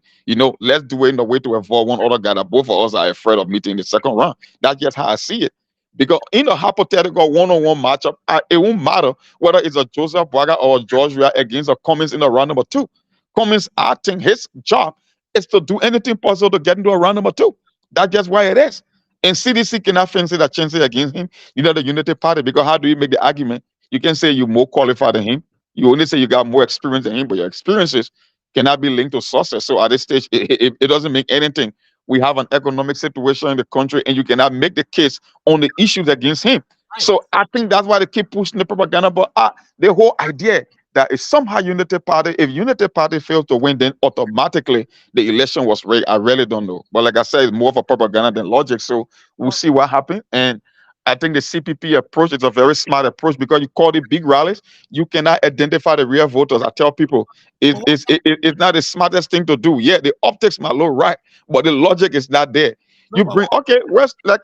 Let's do it in a way to avoid one other guy that both of us are afraid of meeting in the second round. That's just how I see it. Because in a hypothetical one-on-one matchup, it won't matter whether it's a Joseph Boyka or a George Weah against a Cummins in the round number two. Cummins, I think his job is to do anything possible to get into a round number two. That's just why it is. And CDC cannot fancy that chances against him. The Unity Party, because how do you make the argument? You can say you're more qualified than him. You only say you got more experience than him, but your experiences cannot be linked to success. So at this stage, it doesn't make anything. We have an economic situation in the country, and you cannot make the case on the issues against him. Right. So I think that's why they keep pushing the propaganda. But the whole idea that if somehow Unity Party, if Unity Party fails to win, then automatically the election was rigged. I really don't know. But like I said, it's more of a propaganda than logic. So we'll see what happens. And I think the CPP approach is a very smart approach because you call it big rallies, you cannot identify the real voters. I tell people it's not the smartest thing to do. Yeah, the optics might look right, but the logic is not there. You bring okay, where's like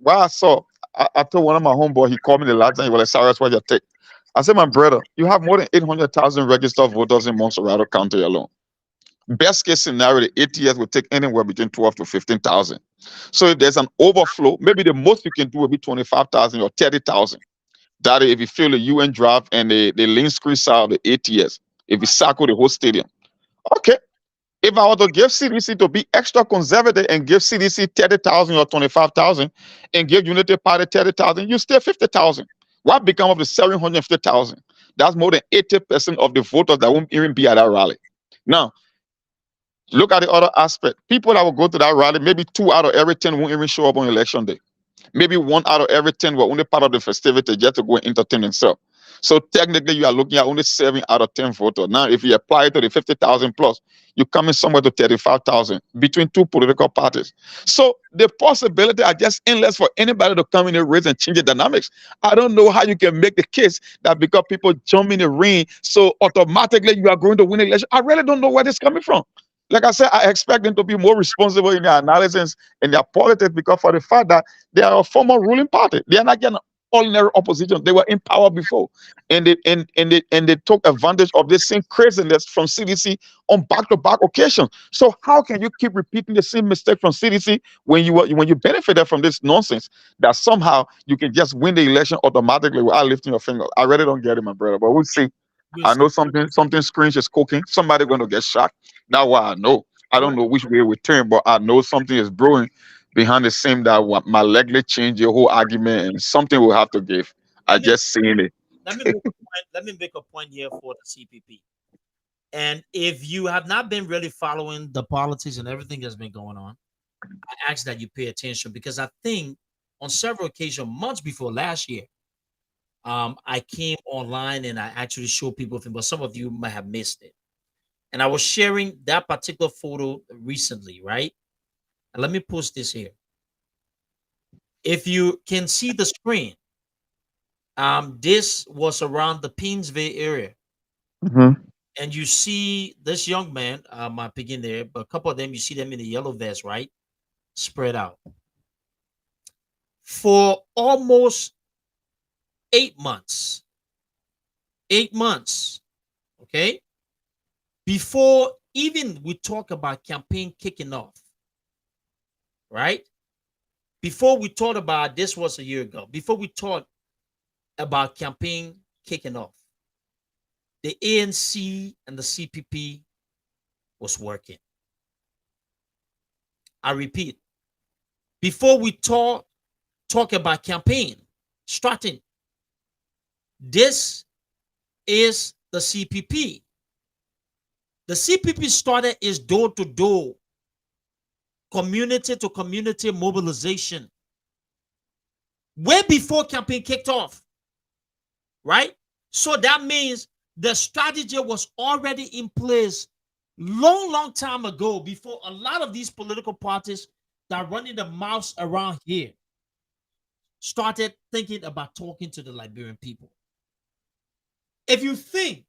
what I saw. I told one of my homeboy, he called me the last time, he was like, Cyrus, what your take? I said, my brother, you have more than 800,000 registered voters in Monserrado County alone. Best case scenario, the ATS will take anywhere between 12 to 15,000. So if there's an overflow, maybe the most you can do will be 25,000 or 30,000. That if you fill the UN draft and the lane screen side of the ATS, if you circle the whole stadium. Okay. If I were to give CDC to be extra conservative and give CDC 30,000 or 25,000 and give Unity Party 30,000, you still 50,000. What become of the 750,000? That's more than 80% of the voters that won't even be at that rally. Now, look at the other aspect. People that will go to that rally, maybe 2 out of every 10 won't even show up on election day. Maybe 1 out of every 10 were only part of the festivity just to go and entertain themselves. So technically, you are looking at only 7 out of 10 voters. Now, if you apply it to the 50,000 plus, you're coming somewhere to 35,000 between two political parties. So the possibility are just endless for anybody to come in the race and change the dynamics. I don't know how you can make the case that because people jump in the ring, so automatically you are going to win the election. I really don't know where this is coming from. Like I said, I expect them to be more responsible in their analysis and their politics because for the fact that they are a former ruling party. They are not getting ordinary opposition. They were in power before. And they took advantage of this same craziness from CDC on back-to-back occasions. So how can you keep repeating the same mistake from CDC when you benefited from this nonsense that somehow you can just win the election automatically without lifting your finger? I really don't get it, my brother. But we'll see. We'll I see. know something strange is cooking. Somebody going to get shot. That's what I know. I don't know which way we turn, but I know something is brewing behind the scene that my likely change the whole argument and something will have to give. I Let me just seen it. let me make a point. Let me make a point here for the CPP. And if you have not been really following the politics and everything that's been going on, I ask that you pay attention because I think on several occasions, months before last year, I came online and I actually showed people things, but some of you might have missed it. And I was sharing that particular photo recently, right? And let me post this here. If you can see the screen, this was around the Painesville area. Hmm. And you see this young man, I begin there, but a couple of them, you see them in the yellow vest, right? Spread out. For almost 8 months, 8 months, okay? Before even we talk about campaign kicking off, right? Before we thought about this was a year ago, before we thought about campaign kicking off, the ANC and the CPP was working. I repeat, before we talk about campaign starting, this is the CPP. The CPP started its door-to-door, community-to-community mobilization way before campaign kicked off, right? So that means the strategy was already in place long time ago before a lot of these political parties that are running the mouths around here started thinking about talking to the Liberian people. If you think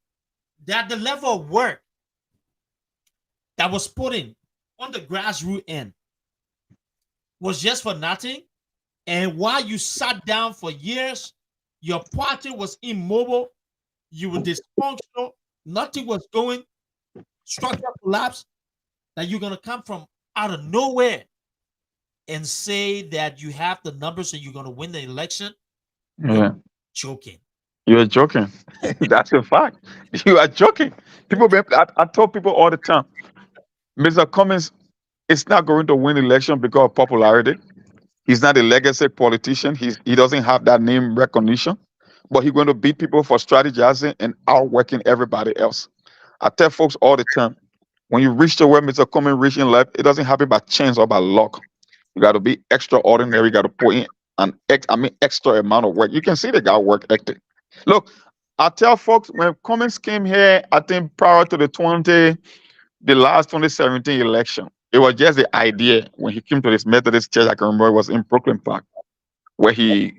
that the level of work that was put in on the grassroots end was just for nothing, and while you sat down for years, your party was immobile, you were dysfunctional, nothing was going, structure collapse, that you're going to come from out of nowhere and say that you have the numbers and you're going to win the election, you're Yeah. joking. You're joking. That's a fact. You are joking. I tell people all the time, Mr. Cummings is not going to win election because of popularity. He's not a legacy politician. He doesn't have that name recognition, but he's going to beat people for strategizing and outworking everybody else. I tell folks all the time, when you reach to where Mr. Cummings reach in life, it doesn't happen by chance or by luck. You got to be extraordinary. You got to put in extra amount of work. You can see the guy work ethic. Look, I tell folks when Cummings came here, I think prior to the last 2017 election, it was just the idea when he came to this Methodist church. I can remember it was in Brooklyn Park where he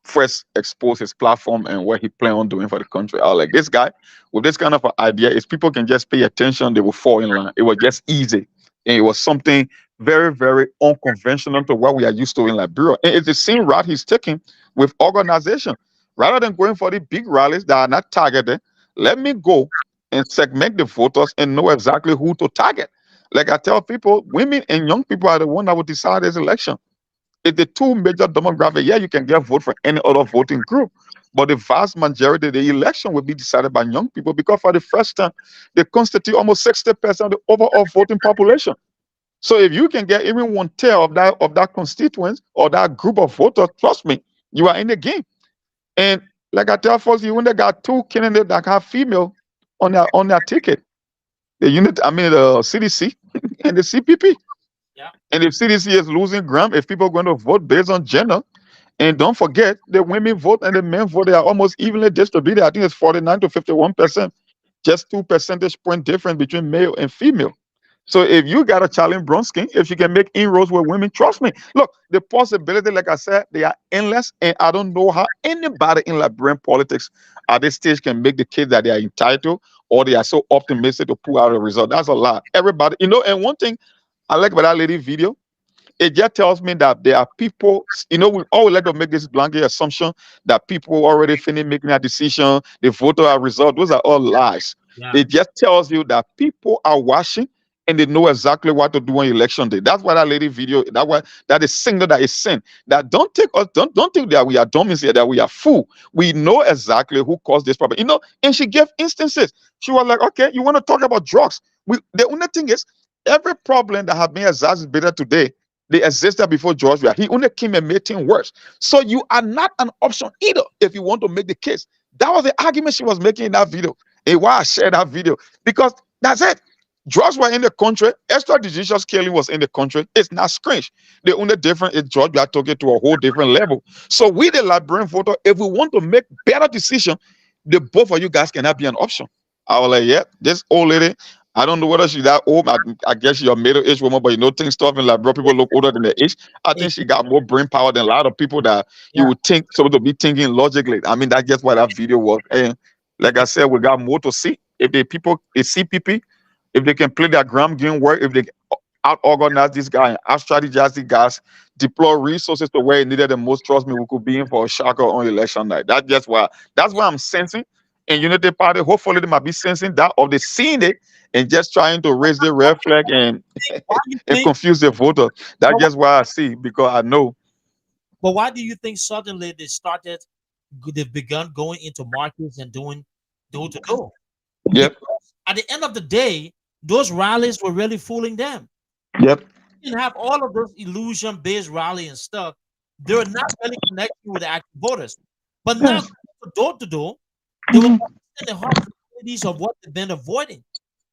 first expose his platform and what he planned on doing for the country. I was like, this guy with this kind of an idea, if people can just pay attention, they will fall in line. It was just easy. And it was something very, very unconventional to what we are used to in Liberia. And it's the same route he's taking with organization. Rather than going for the big rallies that are not targeted, let me go and segment the voters and know exactly who to target. Like I tell people, women and young people are the one that will decide this election. It's the two major demographic. Yeah, you can get vote for any other voting group, but the vast majority of the election will be decided by young people because for the first time, they constitute almost 60% of the overall voting population. So if you can get even one third of that constituents or that group of voters, trust me, you are in the game. And like I tell folks, you only got two candidates that have female on their ticket. The CDC and the CPP. Yeah. And if CDC is losing ground, if people are going to vote based on gender, and don't forget the women vote and the men vote, they are almost evenly distributed. I think it's 49 to 51%, just 2 percentage point difference between male and female. So if you got a challenge Bronsky, if you can make inroads with women, trust me. Look, the possibility, like I said, they are endless, and I don't know how anybody in Liberian politics at this stage can make the case that they are entitled or they are so optimistic to pull out a result. That's a lie. Everybody, and one thing I like about that lady video, it just tells me that there are people, we always like to make this blanket assumption that people already finished making a decision, they voted a result. Those are all lies. Yeah. It just tells you that people are watching and they know exactly what to do on election day. That's why that lady video, that is signal that is sent. That don't think that we are dummies here, that we are fool. We know exactly who caused this problem. And she gave instances. She was like, okay, you want to talk about drugs? The only thing is, every problem that has been exacerbated today, they existed before George Weah. He only came and made things worse. So you are not an option either if you want to make the case. That was the argument she was making in that video. And why I shared that video. Because that's it. Drugs were in the country. Extrajudicial killing was in the country. It's not strange. The only difference is George Weah took it to a whole different level. So we, the Liberian voter, if we want to make better decision, the both of you guys cannot be an option. I was like, yeah, this old lady, I don't know whether she's that old. I guess she's a middle-aged woman, but things stuff in Liberia, people look older than their age. I think she got more brain power than a lot of people that you Yeah. would think supposed to be thinking logically. I mean, that's just what that video was. And like I said, we got more to see. If the people, the CPP, if they can play their ground game work, if they out organize this guy, out strategize these guys, deploy resources to where it needed the most, trust me, we could be in for a shocker on election night. That's why I'm sensing. And Unity Party, hopefully they might be sensing that, or they seeing it and just trying to raise the red flag and Why do you and think? confuse the voter. That's But, just what I see because I know. but why do you think suddenly they've begun going into markets and doing door to door? Yep, Because at the end of the day, those rallies were really fooling them. yep, You can have all of those illusion-based rally and stuff. They're not really connecting with the actual voters. But now, yes. door to door, they will Mhm, understand the possibilities of what they've been avoiding.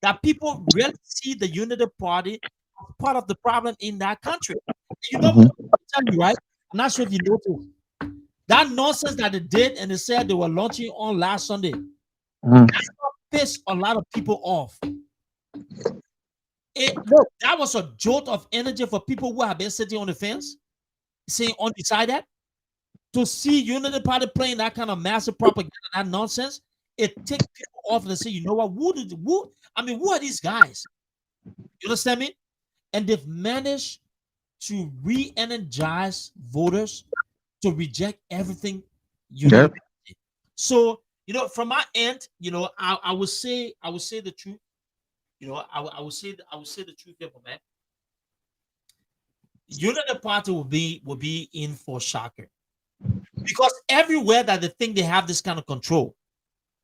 That people really see the Unity Party as part of the problem in that country. You know, mhm, I'm telling you, right? I'm not sure if you noticed that nonsense that they did and they said they were launching on last Sunday. mhm. That's what pissed a lot of people off. Look, that was a jolt of energy for people who have been sitting on the fence, saying undecided. To see Unity Party playing that kind of massive propaganda, that nonsense, it takes people off and say, you know what? Who are these guys? You understand me? And they've managed to re-energize voters to reject everything Unity Yep. Party. So, from my end, I would say the truth. I would say the truth here, man. Unity Party will be in for shocker because everywhere that they think they have this kind of control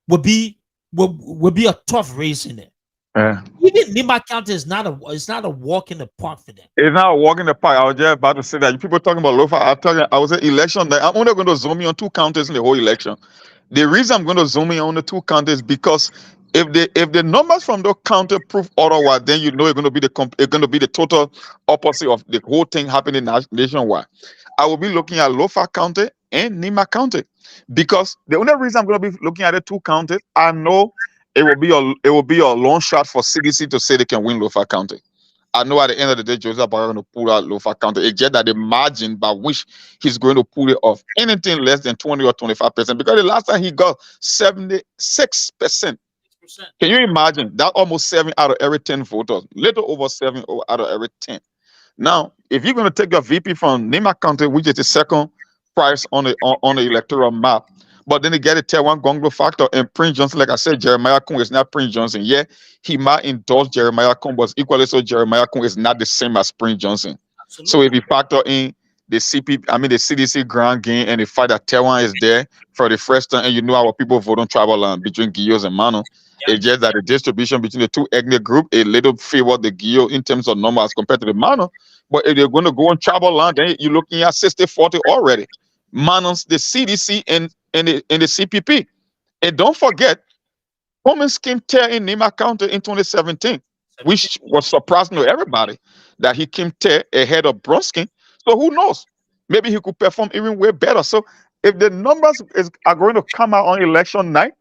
will be a tough race in there. Yeah. Even Nima County is not a walk in the park for them. It's not a walk in the park. I was just about to say that. People talking about low. I tell you, I was at election day. I'm only going to zoom in on two counties in the whole election. The reason I'm going to zoom in on the two counties because if the numbers from those county prove otherwise, then you know it's going to be the total opposite of the whole thing happening nationwide. I will be looking at Lofa County and Nima County because the only reason I'm going to be looking at the two counties, I know it will be a long shot for CDC to say they can win Lofa County. I know at the end of the day, Joseph Barrow going to pull out Lofa County. It's just that the margin by which he's going to pull it off anything less than 20 or 25%. Because the last time he got 76%. 6%. Can you imagine that? Almost 7 out of every 10 voters, little over 7 out of every 10. Now, if you're going to take your VP from Nima County, which is the second price on the electoral map, But then they get a tier one Gonglo factor. And Prince Johnson, like I said, Jeremiah Kung is not Prince Johnson. Yeah, he might endorse Jeremiah Kung, but equally so Jeremiah Kung is not the same as Prince Johnson. So if Absolutely. you factor in the the CDC ground game and the fact that Taiwan is there for the first time, and you know our people vote on tribal land between Guillos and Mano. Yeah. It's just that the distribution between the two ethnic group a little favor the Guillo in terms of numbers compared to the Mano. But if they're going to go on tribal land, then you're looking at 60-40 already. Manos, the CDC and the CPP. And don't forget, Cummins came there in Nima County in 2017, 17. which was surprising to everybody that he came there ahead of Bronskin. So who knows? Maybe he could perform even way better. So if the numbers are going to come out on election night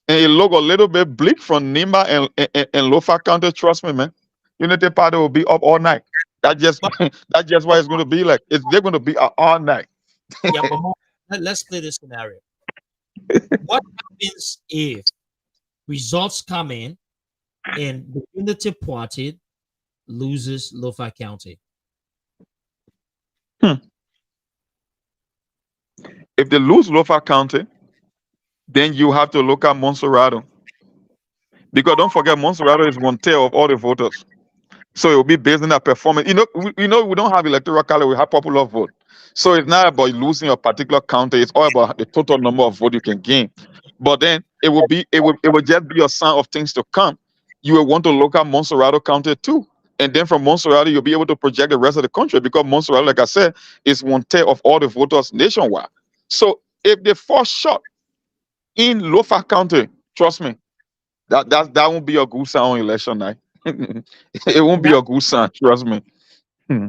and it look a little bit bleak from Nima and Lofa County, trust me, man, Unity Party will be up all night. That just But, that's just what it's going to be like. They're going to be up all night. yeah, but let's play this scenario. What happens if results come in and the Unity Party loses Lofa County? Hmm. If they lose Lofa County, then you have to look at Monserrato. Because don't forget, Monserrato is one tail of all the voters. So it will be based on that performance. We don't have electoral college, we have popular vote. So it's not about losing a particular county, it's all about the total number of vote you can gain. But then it will just be a sign of things to come. You will want to look at Monserrato County too. And then from Monserrato, you'll be able to project the rest of the country because Monserrato, like I said, is one third of all the voters nationwide. So if they fall short in Lofa County, trust me, that won't be a good sign on election night. It won't And be a good sign, trust me. Hmm.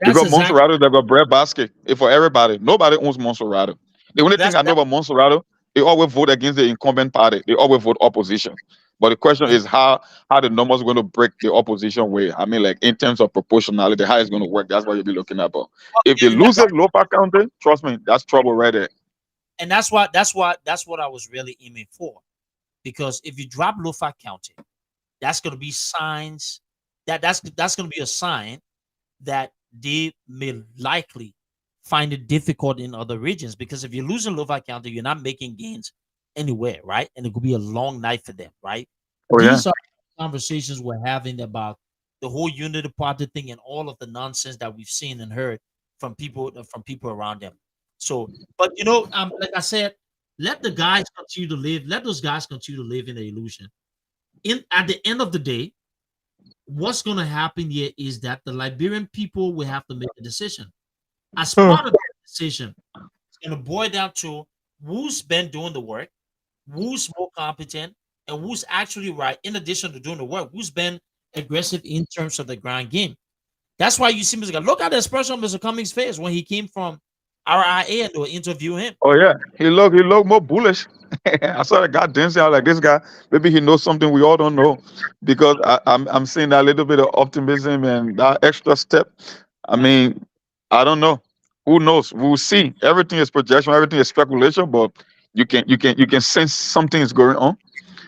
that's Because exactly Monserrato, they got bread basket. It's for everybody. Nobody owns Monserrato. The only thing that's I know that. about Monserrato, they always vote against the incumbent party. They always vote opposition. But the question And is how the numbers going to break the opposition way. I mean, like in terms of proportionality, how it's going to work. That's what you'll be looking at. But if they and lose it, lower county, trust me, that's trouble right there. that's what I was really aiming for. Because if you drop Lofa County, that's going to be signs that's going to be a sign that they may likely find it difficult in other regions. Because if you're losing Lofa County, you're not making gains anywhere, right? And it could be a long night for them, right? Oh yeah. These are conversations we're having about the whole unity party thing and all of the nonsense that we've seen and heard from people around them. So, but like I said, let the guys continue to live. Let those guys continue to live in the illusion. In At the end of the day, what's going to happen here is that the Liberian people will have to make a decision. As Oh, part of that decision, it's going to boil down to who's been doing the work, who's more competent, and who's actually right. In addition to doing the work, who's been aggressive in terms of the ground game. That's why you see Mr. Look at the expression of Mr. Cummings' face when he came from RIA and they were interviewing him. oh yeah. He looked more bullish. I saw the guy dancing. I was like, this guy, maybe he knows something we all don't know. Because I'm seeing that little bit of optimism and that extra step. I Yeah, mean, I don't know. Who knows? We'll see. Everything is projection, everything is speculation, but you can sense something is going on.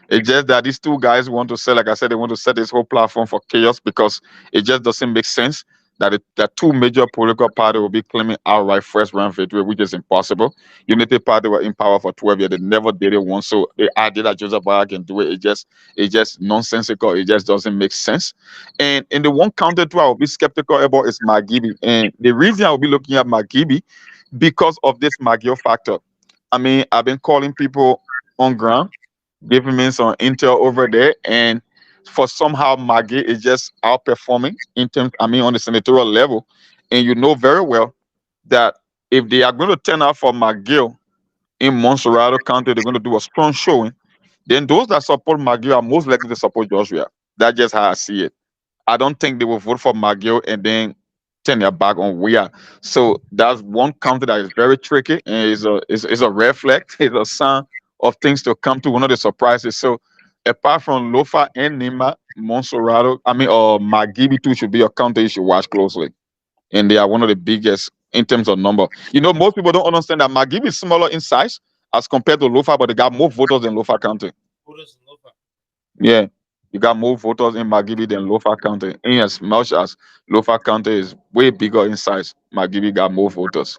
It's just that these two guys want to say, like I said, they want to set this whole platform for chaos because it just doesn't make sense that two major political parties will be claiming outright first round victory, which is impossible. Unity Party were in power for 12 years. They never did it once. So the idea that Joseph Baya can do it, it's just nonsensical. It just doesn't make sense. And in the one counter two I will be skeptical about is Magibi. And the reason I will be looking at Magibi because of this Magio factor. I mean, I've been calling people on ground giving me some intel over there, and for somehow Maggie is just outperforming in terms. I mean, on the senatorial level, and you know very well that if they are going to turn out for McGill in Monserrato County, they're going to do a strong showing. Then those that support McGill are most likely to support Joshua. That's just how I see it. I don't think they will vote for McGill and then turn their back on Weah. So that's one county that is very tricky and is a red flag. It's a sign of things to come to one of the surprises. So apart from Lofa and Nima, Monserrato, I mean, Magibi too should be a county you should watch closely. And they are one of the biggest in terms of number. Most people don't understand that Magibi is smaller in size as compared to Lofa, but they got more voters than Lofa County. voters in Lofa. Yeah, you got more voters in Magibi than Lofa County. In as much as Lofa County is way bigger in size, Magibi got more voters.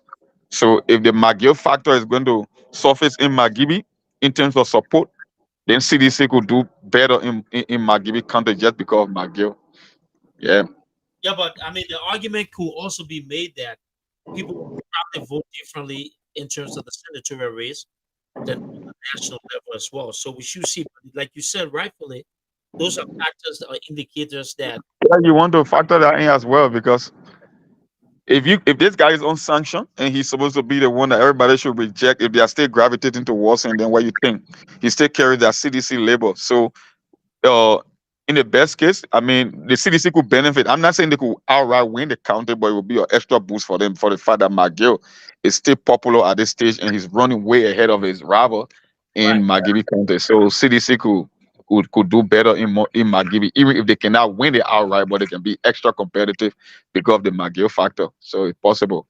So if the McGill factor is going to surface in Magibi in terms of support, then CDC could do better in Magibi County just because of McGill. Yeah. Yeah, but I mean, the argument could also be made that people will probably vote differently in terms of the senatorial race than on the national level as well. So we should see, like you said, rightfully, those are factors or indicators that Yeah, you want to factor that in as well because if this guy is on sanction and he's supposed to be the one that everybody should reject, if they are still gravitating towards him, then what you think? He still carries that CDC label. So uh in the best case, I mean the CDC could benefit. I'm not saying they could outright win the county, but it would be an extra boost for them for the fact that McGill is still popular at this stage and he's running way ahead of his rival in right. McGibby County. So CDC could do better in McGibby, even if they cannot win it outright, but they can be extra competitive because of the McGill factor. So it's possible.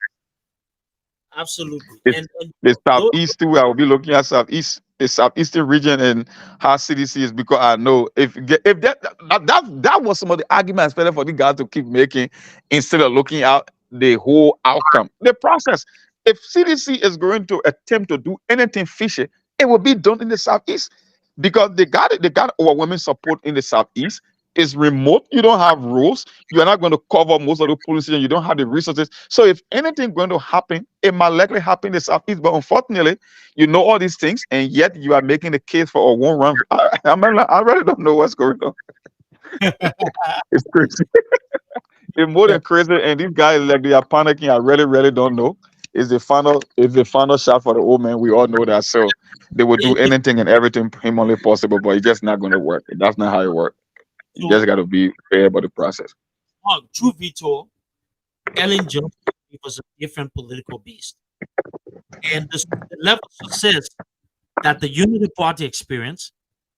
Absolutely. It's And the those, southeast too. I will be looking at southeast, the southeastern region and how CDC is because I know if that was some of the arguments better for the guys to keep making instead of looking at the whole outcome, the process. If CDC is going to attempt to do anything fishy, it will be done in the southeast because they got overwhelming support in the southeast. It's remote. You don't have rules. You are not going to cover most of the police and you don't have the resources. So if anything going to happen, it might likely happen in the southeast. But unfortunately, you know all these things, and yet you are making the case for a one run. I really don't know what's going on. It's crazy. It's more yeah, than crazy. And these guys like they are panicking. I really, really don't know. Is the final shot for the old man. We all know that. So they will do anything and everything humanly possible, but it's just not going to work. That's not how it works. You so just got to be fair about the process. true veto, Ellen Johnson was a different political beast. And the level of success that the Unity Party experienced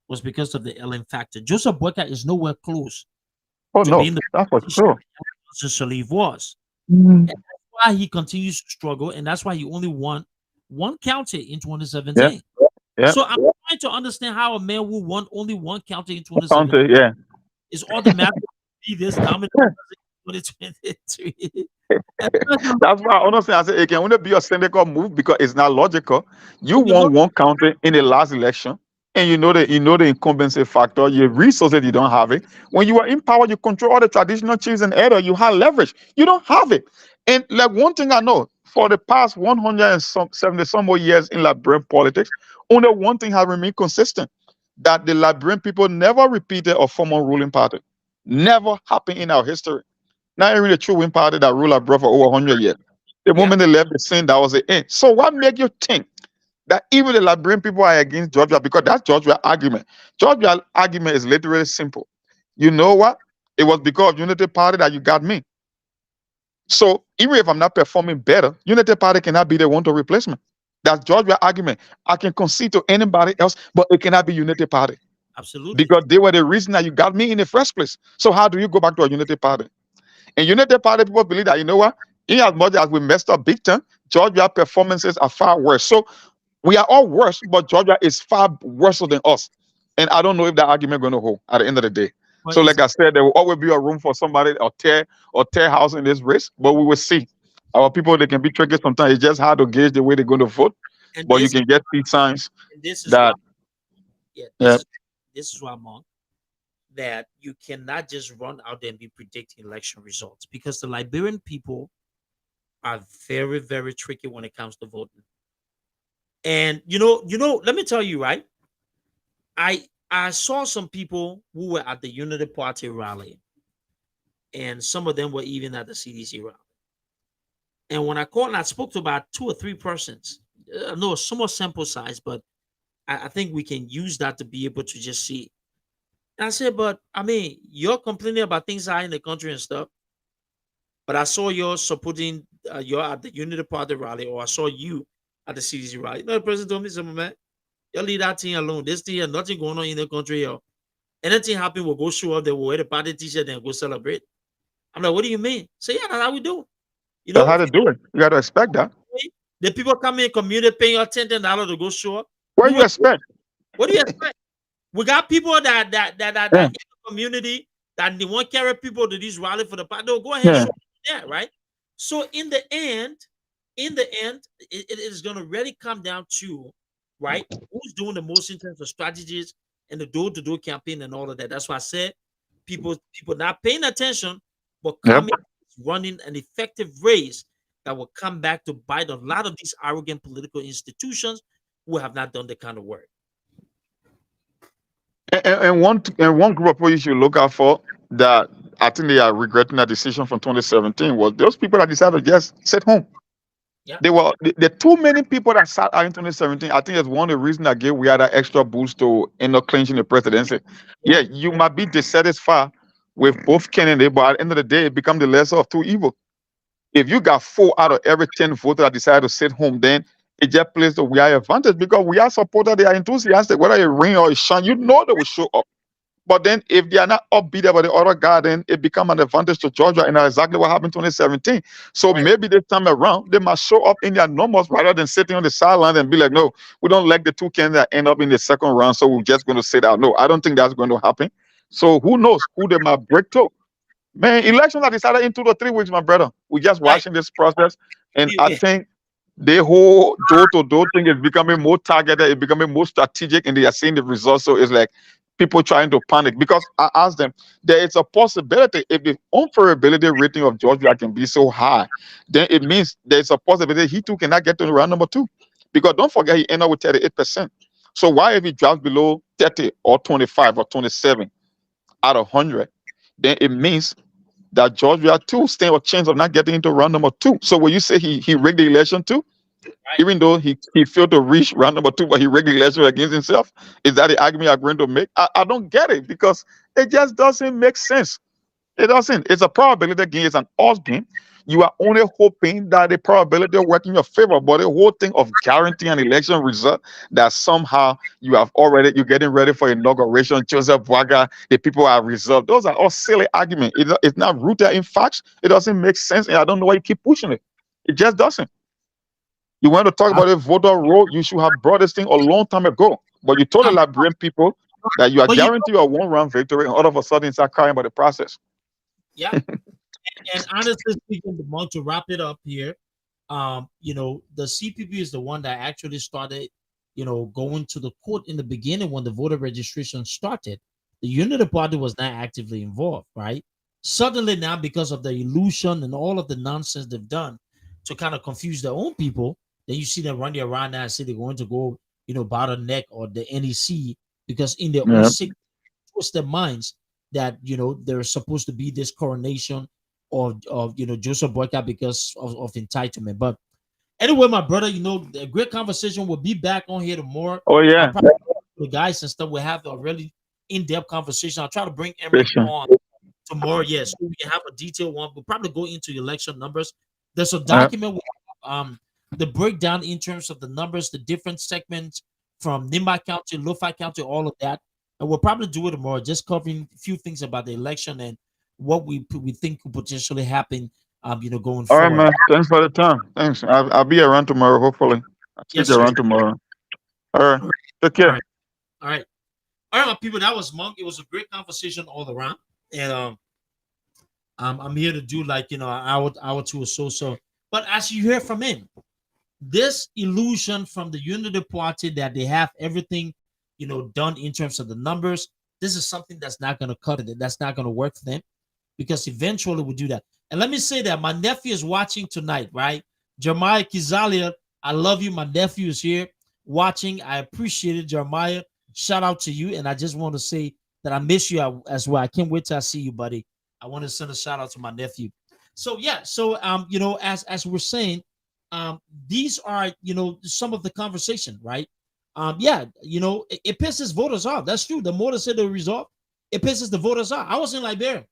was because of the Ellen factor. Joseph Boyka is nowhere close Oh to no, being the that's for politician sure. that Johnson Sirleaf was. Mm. And that's why he continues to struggle, and that's why he only won one county in Yeah, 2017. yeah. So I'm trying to understand how a man who won only one county in 2017 Counter, yeah. is automatically be this dominant in 2023. That's why honestly I say it can only be a cynical move because it's not logical. You You know, won one county in the last election, and you know the incumbency factor, your resources you don't have it. When you are in power, you control all the traditional chiefs and elder, you have leverage. You don't have it. And like one thing I know, for the past 170 some more years in Liberian politics, only one thing has remained consistent. That the Liberian people never repeated a former ruling party. Never happened in our history. Not even the true win party that ruled abroad for over 100 years. The yeah, moment they left the scene, that was the end. So what make you think that even the Liberian people are against Georgia? Because that's Georgia argument. Georgia argument is literally simple. You know what? It was because of Unity Party that you got me. So even if I'm not performing better, Unity Party cannot be the one to replace me. That's Georgia argument. I can concede to anybody else, but it cannot be Unity Party absolutely. because they were the reason that you got me in the first place. So how do you go back to a Unity Party? And United Party people believe that, you know what? In as much as we messed up big time, Georgia performances are far worse. So we are all worse, but Georgia is far worse than us. And I don't know if that argument going to hold at the end of the day. But So, is like I said, there will always be a room for somebody or tear house in this race, but we will see. Our people they can be tricky sometimes. It's just hard to gauge the way they're going to vote, and but you can get see signs this is why that yeah, yeah, this is why I'm on that you cannot just run out there and be predicting election results because the Liberian people are very, very tricky when it comes to voting. And let me tell you, right? I saw some people who were at the Unity Party rally, and some of them were even at the CDC rally. And when I called and I spoke to about two or three persons, no, somewhat sample size, but I think we can use that to be able to just see. And I said, but I mean, you're complaining about things high in the country and stuff, but I saw you're supporting you're at the Unity Party rally, or I saw you at the CDC rally. The president told me, something, man, you leave that thing alone. This thing, nothing going on in the country here. Anything happen, we'll go show up, they will wear the party t-shirt and go celebrate. I'm like, what do you mean? Say, yeah, that's how we do. You that's know, how to do it. You got to expect that. the people come in community paying your $10 to go show up. What We do you will, expect? what do you expect? We got people that Yeah, in the community that they want to carry people to these rally for the party. They'll go ahead and yeah. show up there, right? So in the end, in the end, it is going to really come down to, right, who's doing the most in terms of strategies and the door-to-door campaign and all of that. That's why I said people not paying attention, but Yep. coming running an effective race that will come back to bite a lot of these arrogant political institutions who have not done the kind of work. And one group of people you should look out for that I think they are regretting that decision from 2017 was those people that decided to just sit home. Yeah, They were the too many people that sat out in 2017. I think it's one of the reasons that gave we had that extra boost to end up clinching the presidency. yeah, Yeah, you might be dissatisfied with both candidates, but at the end of the day, it becomes the lesser of two evils. If you got 4 out of every 10 voters that decided to sit home, then it just plays the we are advantage because we are supporters, they are enthusiastic, whether it rain or it shine, you know they will show up. But then if they are not upbeat about the other guy, then it become an advantage to Georgia. And that's exactly what happened in 2017. So right. maybe this time around, they must show up in their numbers rather than sitting on the sideline and be like, no, we don't like the two candidates that end up in the second round. So we're just going to sit out. No, I don't think that's going to happen. So who knows who they might break to? Man, elections are decided in 2 to 3 weeks, my brother. We're just Right. watching this process. And I Yeah. think the whole door-to-door thing is becoming more targeted, it's becoming more strategic, and they are seeing the results. So it's like people trying to panic because I asked them, there is a possibility if the unfavorability rating of Georgia can be so high, then it means there's a possibility he too cannot get to round number two. Because don't forget, he ended up with 38%. So why if he drops below 30 or 25 or 27 out of 100, then it means that Georgia too stand a chance of not getting into round number two. So when you say he rigged the election too, Right. even though he failed to reach round number two, but he rigged the election against himself, is that the argument you're going to make? I don't get it because it just doesn't make sense. It doesn't. It's a probability game. It's an odds game. You are only hoping that the probability will work in your favor, but the whole thing of guaranteeing an election result that somehow you're getting ready for inauguration, Joseph Waga, the people are reserved. Those are all silly arguments. It's not rooted in facts. It doesn't make sense, and I don't know why you keep pushing it. It just doesn't. You want to talk Uh, about a voter roll, you should have brought this thing a long time ago. But you told the um, Liberian people that you are but guaranteed a one-round victory, and all of a sudden start crying about the process. yeah. And honestly speaking, the month to wrap it up here, the CPP is the one that actually started, going to the court in the beginning when the voter registration started. The Unity Party was not actively involved, right? Suddenly now, because of the illusion and all of the nonsense they've done to kind of confuse their own people, then you see them running around now and say they're going to go, bottleneck or the NEC because in their own Yeah. sick twist their minds that there's supposed to be this coronation of Joseph Boyka because of entitlement. But anyway, my brother, a great conversation. We'll be back on here tomorrow. Oh I'll yeah. probably the guys and stuff. We'll have a really in-depth conversation. I'll try to bring Emmerich Patient. on tomorrow. Yes, so we can have a detailed one. We'll probably go into election numbers. There's a Yeah. document with the breakdown in terms of the numbers, the different segments from Nimba County, Lofi County, all of that. And we'll probably do it tomorrow, just covering a few things about the election and what we think could potentially happen, going All right, forward. man. Thanks for the time. Thanks. I'll be around tomorrow, hopefully. I'll see Yes, you sir. around tomorrow. All right. All right. Take All care. right. All right. All right, my people. That was Monk. It was a great conversation all around. And I'm here to do like an hour two or so. So, but as you hear from him, this illusion from the Unity Party that they have everything, done in terms of the numbers. This is something that's not going to cut it. That's not going to work for them because eventually we do that. And let me say that my nephew is watching tonight, right? Jeremiah Kizalia, I love you. My nephew is here watching. I appreciate it, Jeremiah. Shout out to you. And I just want to say that I miss you as well. I can't wait till I see you, buddy. I want to send a shout out to my nephew. So yeah, so as we're saying, these are some of the conversation, right? It pisses voters off. That's true. The more they say the result, it pisses the voters off. I was in Liberia.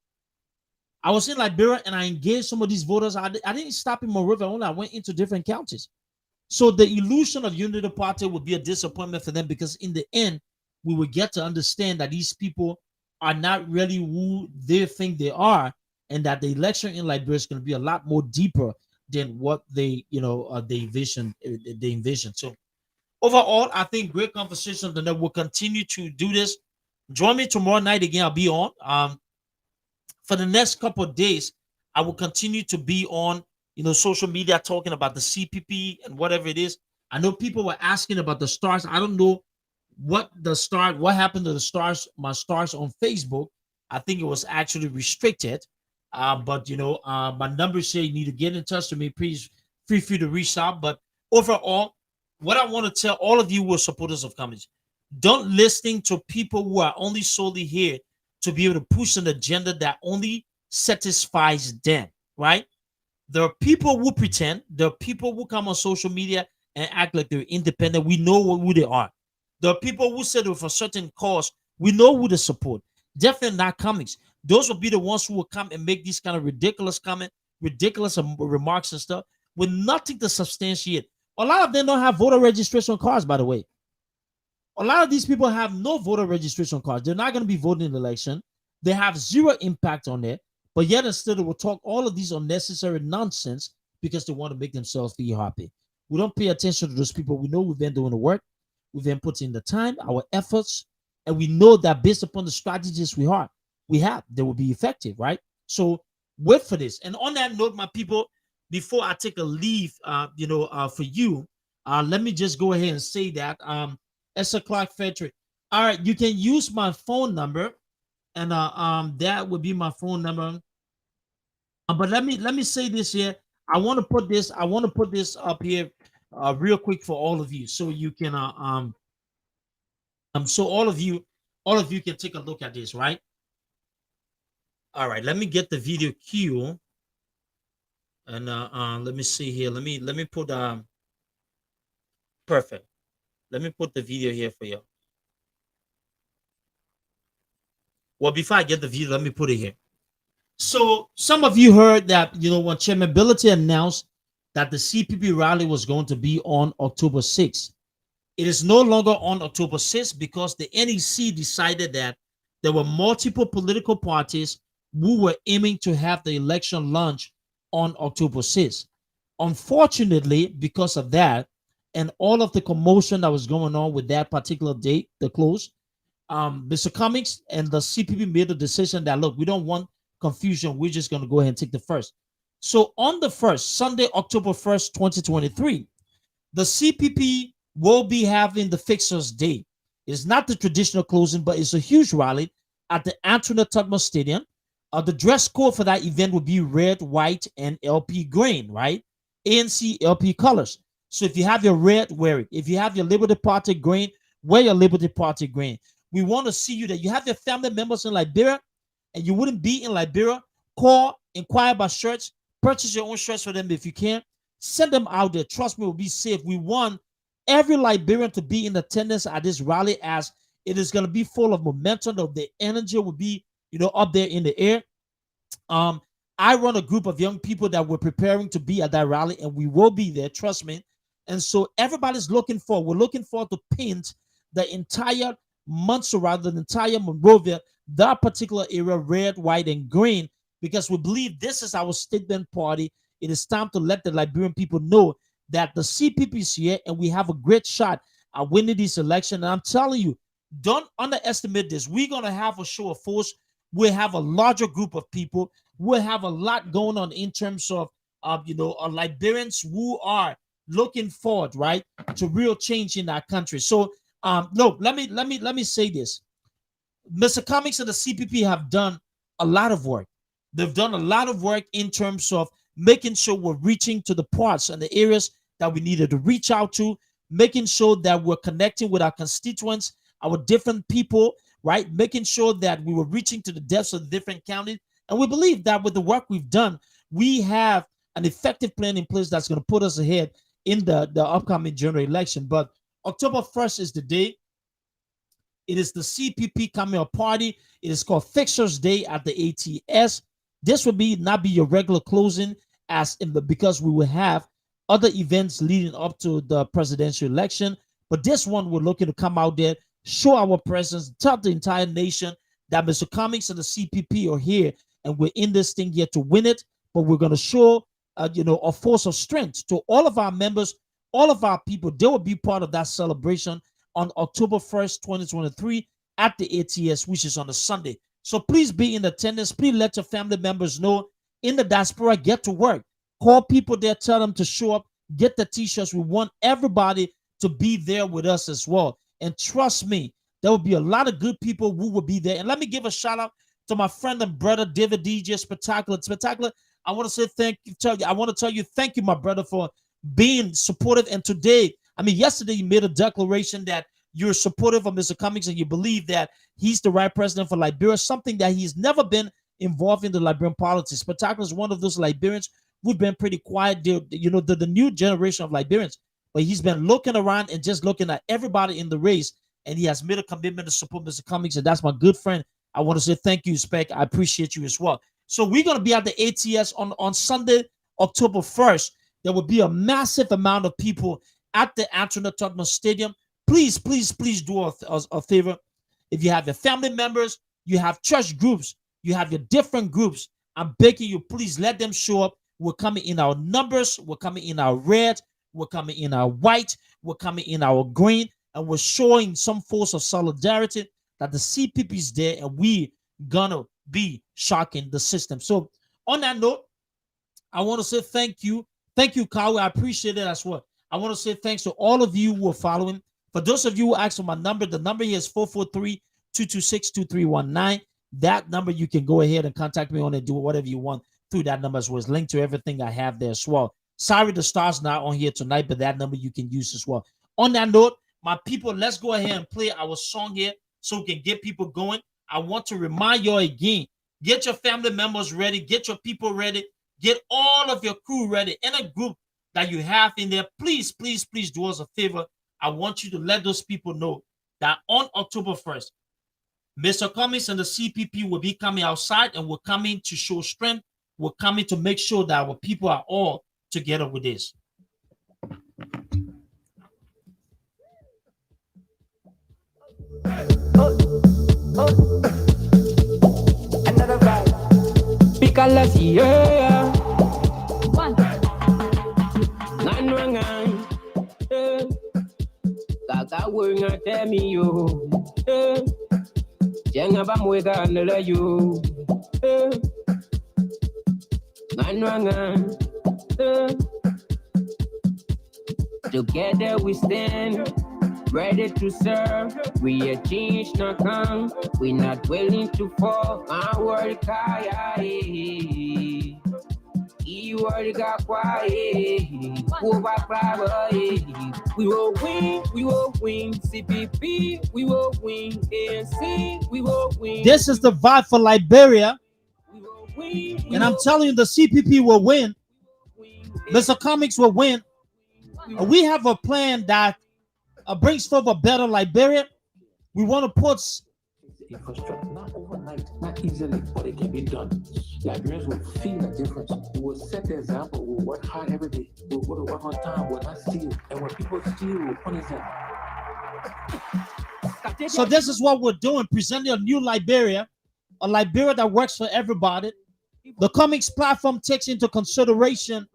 And I engaged some of these voters. I didn't stop in Monrovia only. I went into different counties. So the illusion of Unity Party would be a disappointment for them because in the end, we will get to understand that these people are not really who they think they are, and that the election in Liberia is going to be a lot more deeper than what they envision. So overall, I think great conversation, and then we'll continue to do this. Join me tomorrow night again. I'll be on. For the next couple of days, I will continue to be on social media talking about the CPP and whatever it is. I know people were asking about the stars. I don't know what happened to the stars, my stars on Facebook. I think it was actually restricted. But my numbers say you need to get in touch with me. Please feel free to reach out. But overall, what I want to tell all of you who are supporters of comedy, don't listen to people who are only solely here to be able to push an agenda that only satisfies them, right? There are people who pretend, there are people who come on social media and act like they're independent. We know who they are. There are people who said with a certain cause, we know who they support. Definitely not comics. Those will be the ones who will come and make these kind of ridiculous comment, ridiculous remarks and stuff with nothing to substantiate. A lot of them don't have voter registration cards, by the way. A lot of these people have no voter registration cards. They're not going to be voting in the election. They have zero impact on it, but yet and still they will talk all of these unnecessary nonsense because they want to make themselves feel happy. We don't pay attention to those people. We know we've been doing the work, we've been putting in the time, our efforts, and we know that based upon the strategies we have, they will be effective, right? So wait for this. And on that note, my people, before I take a leave, for you, let me just go ahead and say that Esther Clark Frederick. All right, you can use my phone number, and that would be my phone number. But let me say this here. I want to put this up here real quick for all of you, so you can so all of you can take a look at this, right? All right, let me get the video cue, and let me see here. Let me put perfect. Let me put the video here for you. Well, before I get the video, let me put it here. So some of you heard that, when Chairman Billity announced that the CPP rally was going to be on October 6th. It is no longer on October 6th because the NEC decided that there were multiple political parties who were aiming to have the election launch on October 6th. Unfortunately, because of that and all of the commotion that was going on with that particular date, the close, Mr. Cummings and the CPP made a decision that, look, we don't want confusion. We're just going to go ahead and take the first. So on the first, Sunday, October 1st, 2023, the CPP will be having the Fixers Day. It's not the traditional closing, but it's a huge rally at the Antoinette Tubman Stadium. The dress code for that event will be red, white, and LP green, right? ANC LP colors. So if you have your red, wear it. If you have your Liberty Party green, wear your Liberty Party green. We want to see you that you have your family members in Liberia and you wouldn't be in Liberia. Call, inquire about shirts, purchase your own shirts for them if you can. Send them out there. Trust me, we'll be safe. We want every Liberian to be in attendance at this rally, as it is going to be full of momentum. The energy will be, up there in the air. I run a group of young people that were preparing to be at that rally, and we will be there. Trust me. And so everybody's looking forward. We're looking forward to paint the entire Montserrat, the entire Monrovia, that particular area, red, white, and green, because we believe this is our statement party. It is time to let the Liberian people know that the CPP is here and we have a great shot at winning this election. And I'm telling you, don't underestimate this. We're going to have a show of force. We'll have a larger group of people. We'll have a lot going on in terms of Liberians who are looking forward, right, to real change in our country. So, no, let me say this. Mr. Comics and the CPP have done a lot of work. They've done a lot of work in terms of making sure we're reaching to the parts and the areas that we needed to reach out to, making sure that we're connecting with our constituents, our different people, right? Making sure that we were reaching to the depths of the different counties. And we believe that with the work we've done, we have an effective plan in place that's going to put us ahead in the upcoming general election. But October 1st is the day. It is the CPP coming up party. It is called Fixers Day at the ATS. This will not be your regular closing, because we will have other events leading up to the presidential election. But this one, we're looking to come out there, show our presence, tell the entire nation that Mr. Comics and the CPP are here, and we're in this thing here to win it. But we're going to show, a force of strength to all of our members, all of our people. They will be part of that celebration on October 1st, 2023 at the ATS, which is on a Sunday. So please be in attendance. Please let your family members know in the diaspora. Get to work. Call people there, tell them to show up, get the t-shirts. We want everybody to be there with us as well. And trust me, there will be a lot of good people who will be there. And let me give a shout out to my friend and brother, David DJ Spectacular. Spectacular, I want to say thank you. I want to tell you thank you, my brother, for being supportive. And today, yesterday you made a declaration that you're supportive of Mr. Cummings and you believe that he's the right president for Liberia, something that he's never been involved in the Liberian politics. Spectacular is one of those Liberians who've been pretty quiet, the new generation of Liberians. But he's been looking around and just looking at everybody in the race, and he has made a commitment to support Mr. Cummings, and that's my good friend. I want to say thank you, Spec. I appreciate you as well. So we're going to be at the ATS on Sunday, October 1st. There will be a massive amount of people at the Antoinette Tottenham Stadium. Please, please, please do a favor. If you have your family members, you have church groups, you have your different groups, I'm begging you, please let them show up. We're coming in our numbers. We're coming in our red. We're coming in our white. We're coming in our green. And we're showing some force of solidarity that the CPP is there and we gonna be shocking the system. So on that note, I want to say thank you. Thank you, Kawi. I appreciate it as well. I want to say thanks to all of you who are following. For those of you who asked for my number, the number here is 443-226-2319. That number, you can go ahead and contact me on and do whatever you want through that number as well. It's linked to everything I have there as well. Sorry the star's not on here tonight, but that number you can use as well. On that note, my people, let's go ahead and play our song here so we can get people going. I want to remind you again, get your family members ready, get your people ready, get all of your crew ready. In a group that you have in there, please, please, please do us a favor. I want you to let those people know that on October 1st, Mr. Cummings and the CPP will be coming outside and we're coming to show strength. We're coming to make sure that our people are all together with this. Another vibe. Because yeah. One. Kaka wenga temi yo. Jenga ba mwega nela yo. Together we stand, ready to serve. We are change not come. We're not willing to fall. Our word kaya. We will win, CPP, we will win, ANC, we will win. This is the vibe for Liberia. And I'm telling you, the CPP will win. Mr. Cummings will win. We have a plan that brings forth a better Liberia. We want to put infrastructure, not overnight, not easily, but it can be done. Liberians will feel a difference. We will set the example. We'll work hard every day. We'll go to work on time. We'll not steal. And when people steal, we'll punish them. So this is what we're doing, presenting a new Liberia, a Liberia that works for everybody. The Cummings platform takes into consideration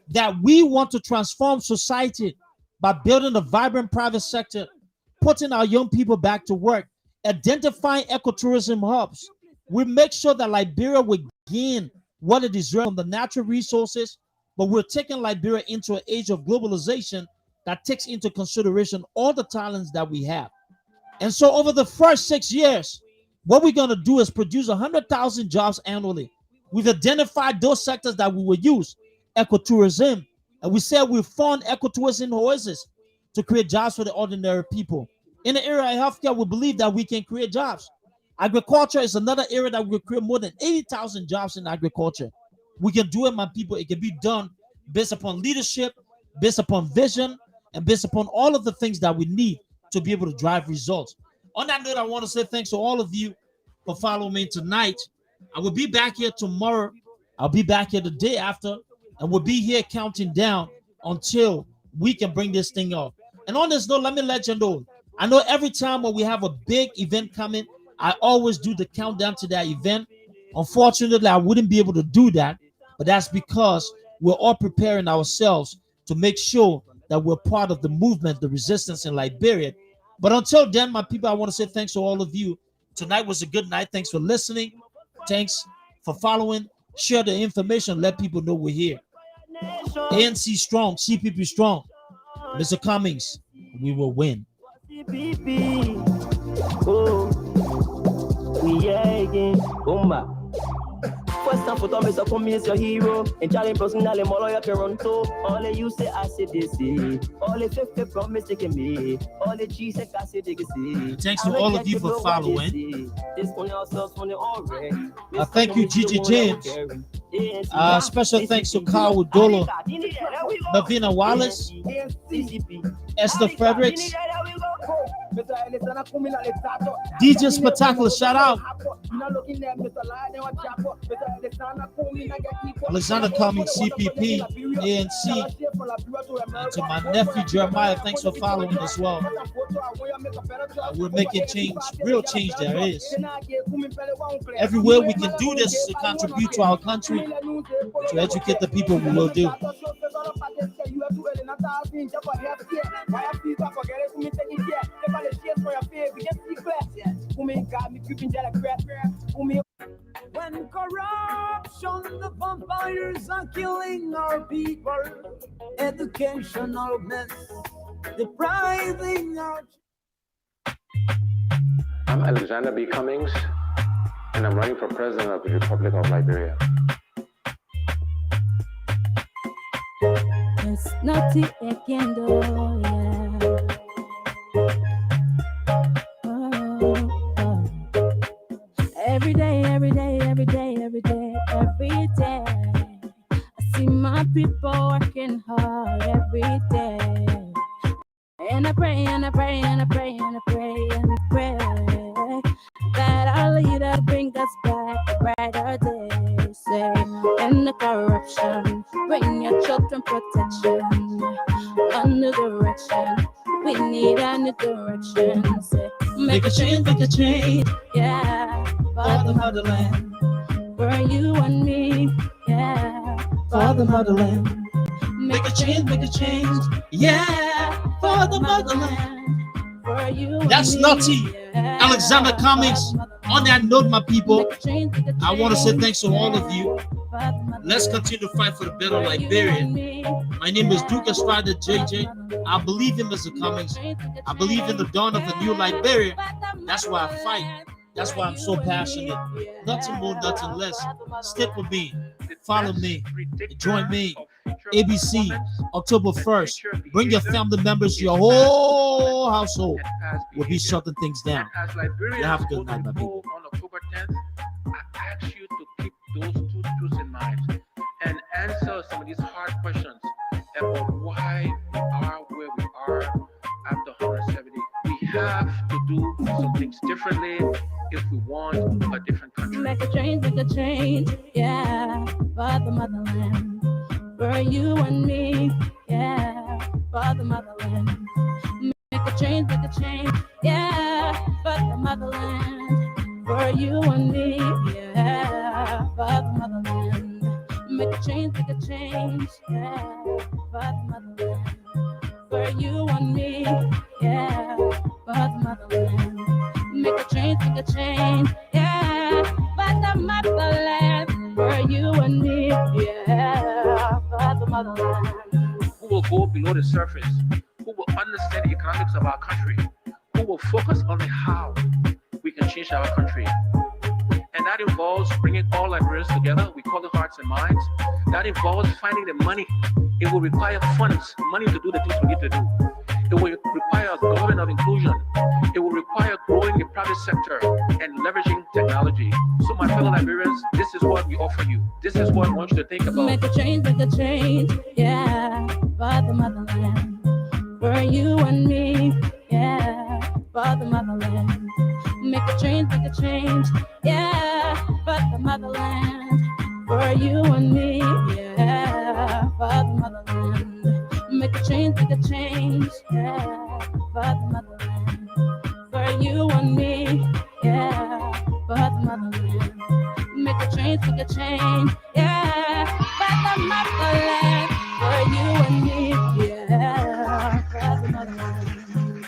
that we want to transform society by building a vibrant private sector, putting our young people back to work, identifying ecotourism hubs. We make sure that Liberia will gain what it deserves from the natural resources, but we're taking Liberia into an age of globalization that takes into consideration all the talents that we have. And so over the first 6 years, what we're going to do is produce 100,000 jobs annually. We've identified those sectors that we will use, ecotourism, and we said we fund ecotourism oasis to create jobs for the ordinary people. In the area of healthcare, we believe that we can create jobs. Agriculture is another area that will create more than 80,000 jobs in agriculture. We can do it, my people. It can be done based upon leadership, based upon vision, and based upon all of the things that we need to be able to drive results. On that note, I want to say thanks to all of you for following me tonight. I will be back here tomorrow. I'll be back here the day after, and we'll be here counting down until we can bring this thing off. And on this note, let me let you know, I know every time when we have a big event coming, I always do the countdown to that event. Unfortunately, I wouldn't be able to do that, but that's because we're all preparing ourselves to make sure that we're part of the movement, the resistance in Liberia. But until then, my people, I want to say thanks to all of you. Tonight was a good night. Thanks for listening. Thanks for following. Share the information. Let people know we're here. ANC strong, CPP strong. Mr. Cummings, we will win. Oh, we again. First time for Thomas, I come is your hero. And Charlie personally, more lawyer can run to. All the you say, I say this. All the 50 promise taking me. All the cheese, I say they can see. Thanks to all of you for following. This one ourselves on the already. Thank you, Gigi James. Special thanks to Carl Dolo, Navina Wallace, Esther Fredericks, DJ Spectacular, shout out. Alexander Cummings, CPP, ANC. And to my nephew Jeremiah, thanks for following as well. We're making change, real change there is. Everywhere we can do this to contribute to our country, to educate the people, we will do. When corruption, the vampires are killing our people, educational mess, depriving our. I'm Alexander B. Cummings, and I'm running for president of the Republic of Liberia. It's nothing I can do, yeah. Every day, every day, every day, every day, every day. I see my people working hard every day. And I pray, and I pray, and I pray, and I pray, and I pray that our leader bring us back a brighter day. Say, end the corruption, bring your children protection. A new direction, we need a new direction. Say, make a change, yeah, for the motherland, for you and me, yeah, for the motherland. Make a change, yeah, for the motherland, for you. That's naughty. Alexander Cummings. On that note, my people, I want to say thanks to all of you. Let's continue to fight for the better Liberian. My name is Duke Estrada JJ. I believe in Mr. Cummings. I believe in the dawn of a new Liberia. That's why I fight. That's why I'm so passionate. Nothing more, nothing less. Stick with me. Follow me. Join me. ABC, October 1st. Bring your family members, your whole household. We'll be shutting things down. You have a good night, my people. On October 10th, I ask you to keep those two truths in mind and answer some of these hard questions about why we are where we are after 170. We have to do some things differently if we want a different country. Make a change, yeah, for the motherland, for you and me, yeah, for the motherland. Make a change, yeah, for the motherland, for you and me, yeah, for the motherland. Make a change, yeah, for the motherland, for you and me, yeah, for the motherland. Make a change, yeah, for the motherland, for you and me, yeah, for the motherland. Who will go below the surface, who will understand the economics of our country, who will focus on the how we can change our country. And that involves bringing all Liberians together. We call it hearts and minds. That involves finding the money. It will require funds, money to do the things we need to do. It will require a government of inclusion. It will require growing the private sector and leveraging technology. So my fellow Liberians, this is what we offer you. This is what I want you to think about. Make a change, yeah, for the motherland, for you and me, yeah, for the motherland. Make a change, yeah, for the motherland, for you and me, yeah, for the motherland. Make a change, yeah, for the motherland, for you and me, yeah, for the motherland. Make a change, yeah, for the motherland, for you and me, yeah, for the motherland.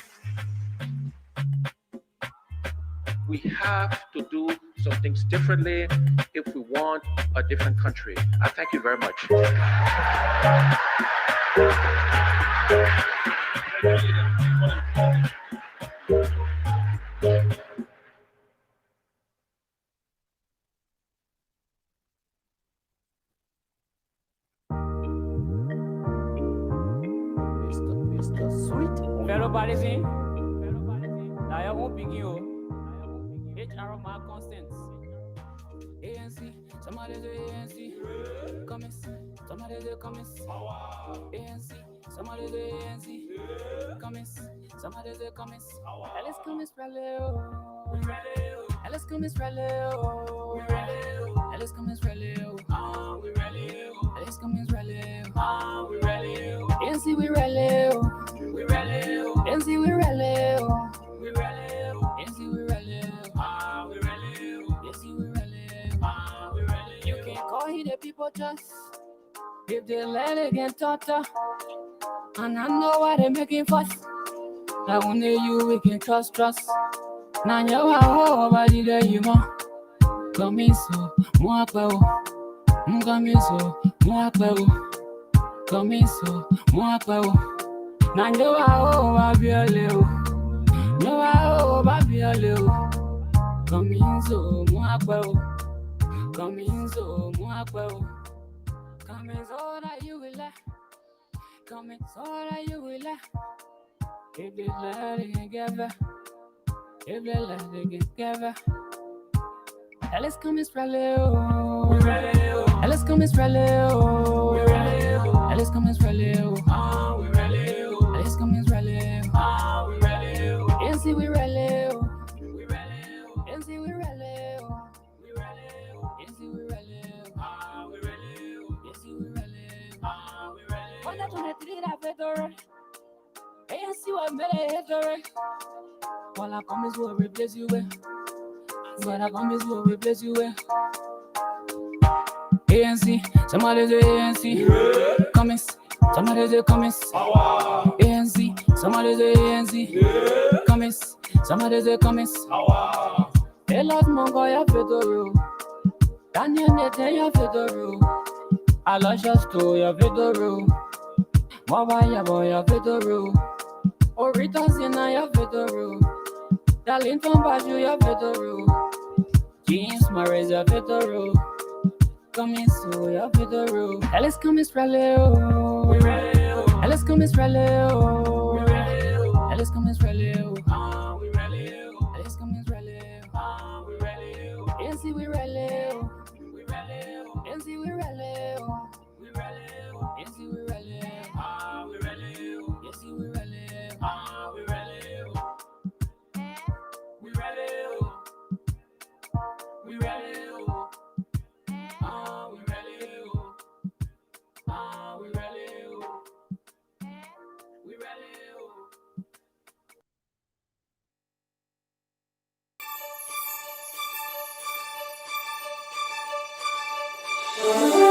We have to do some things differently if if we want a different country. I thank you very much. Mr. Sweet. Fellow partisan, now you won't begin you. HR my constants. ANC, somebody say ANC. Comments, somebody say comments. ANC, somebody say ANC. Comments, somebody say comments. Alice comments rally. Alice comments rally. Alice comments rally. We rally. Alice comments rally. We rally. ANC we rally. We rally. ANC we rally. We rally. ANC we rally. We rally. ANC we rally. We rally. You can call it the people just if they let it get tougher. And I know why they making fuss. Like only you we can trust. Now you are body there you more. Come in so more power. Come in so more power. Come in so more power. Now you are baby little. You are baby little. Come in so more power. Come in so more power. Come in so that you will laugh. Come in so that you will laugh. If they let it together. If they let it together. Alice come is rally. Alice come is rally. Alice come is rally. Alice come is rally. NC we rally. NC we rally. NC we rally. NC we rally. On that 23 that victory. ANC was made a victory. All I come is will replace you with. What I come is will replace you with. ANC, somebody say ANC. Comments, somebody say comments. ANC, somebody say ANC. Comments, somebody say comments. They lost Mongolia Fedoro. Daniel Netan Fedoro. I lost your story of Fedoro. Mawaya boy of Fedoro. Oritas in your Fedoro. Darling from Baju your Fedoro. James Murray's your Fedoro. Coming so your Fedoro. Alice come is rally. Alice come is rally. Alice come is rally. Alice come is rally. NC we rally. NC we rally. NC we rally. NC we rally. We rally. We rally. We rally. We rally. We rally. We rally. Yeah.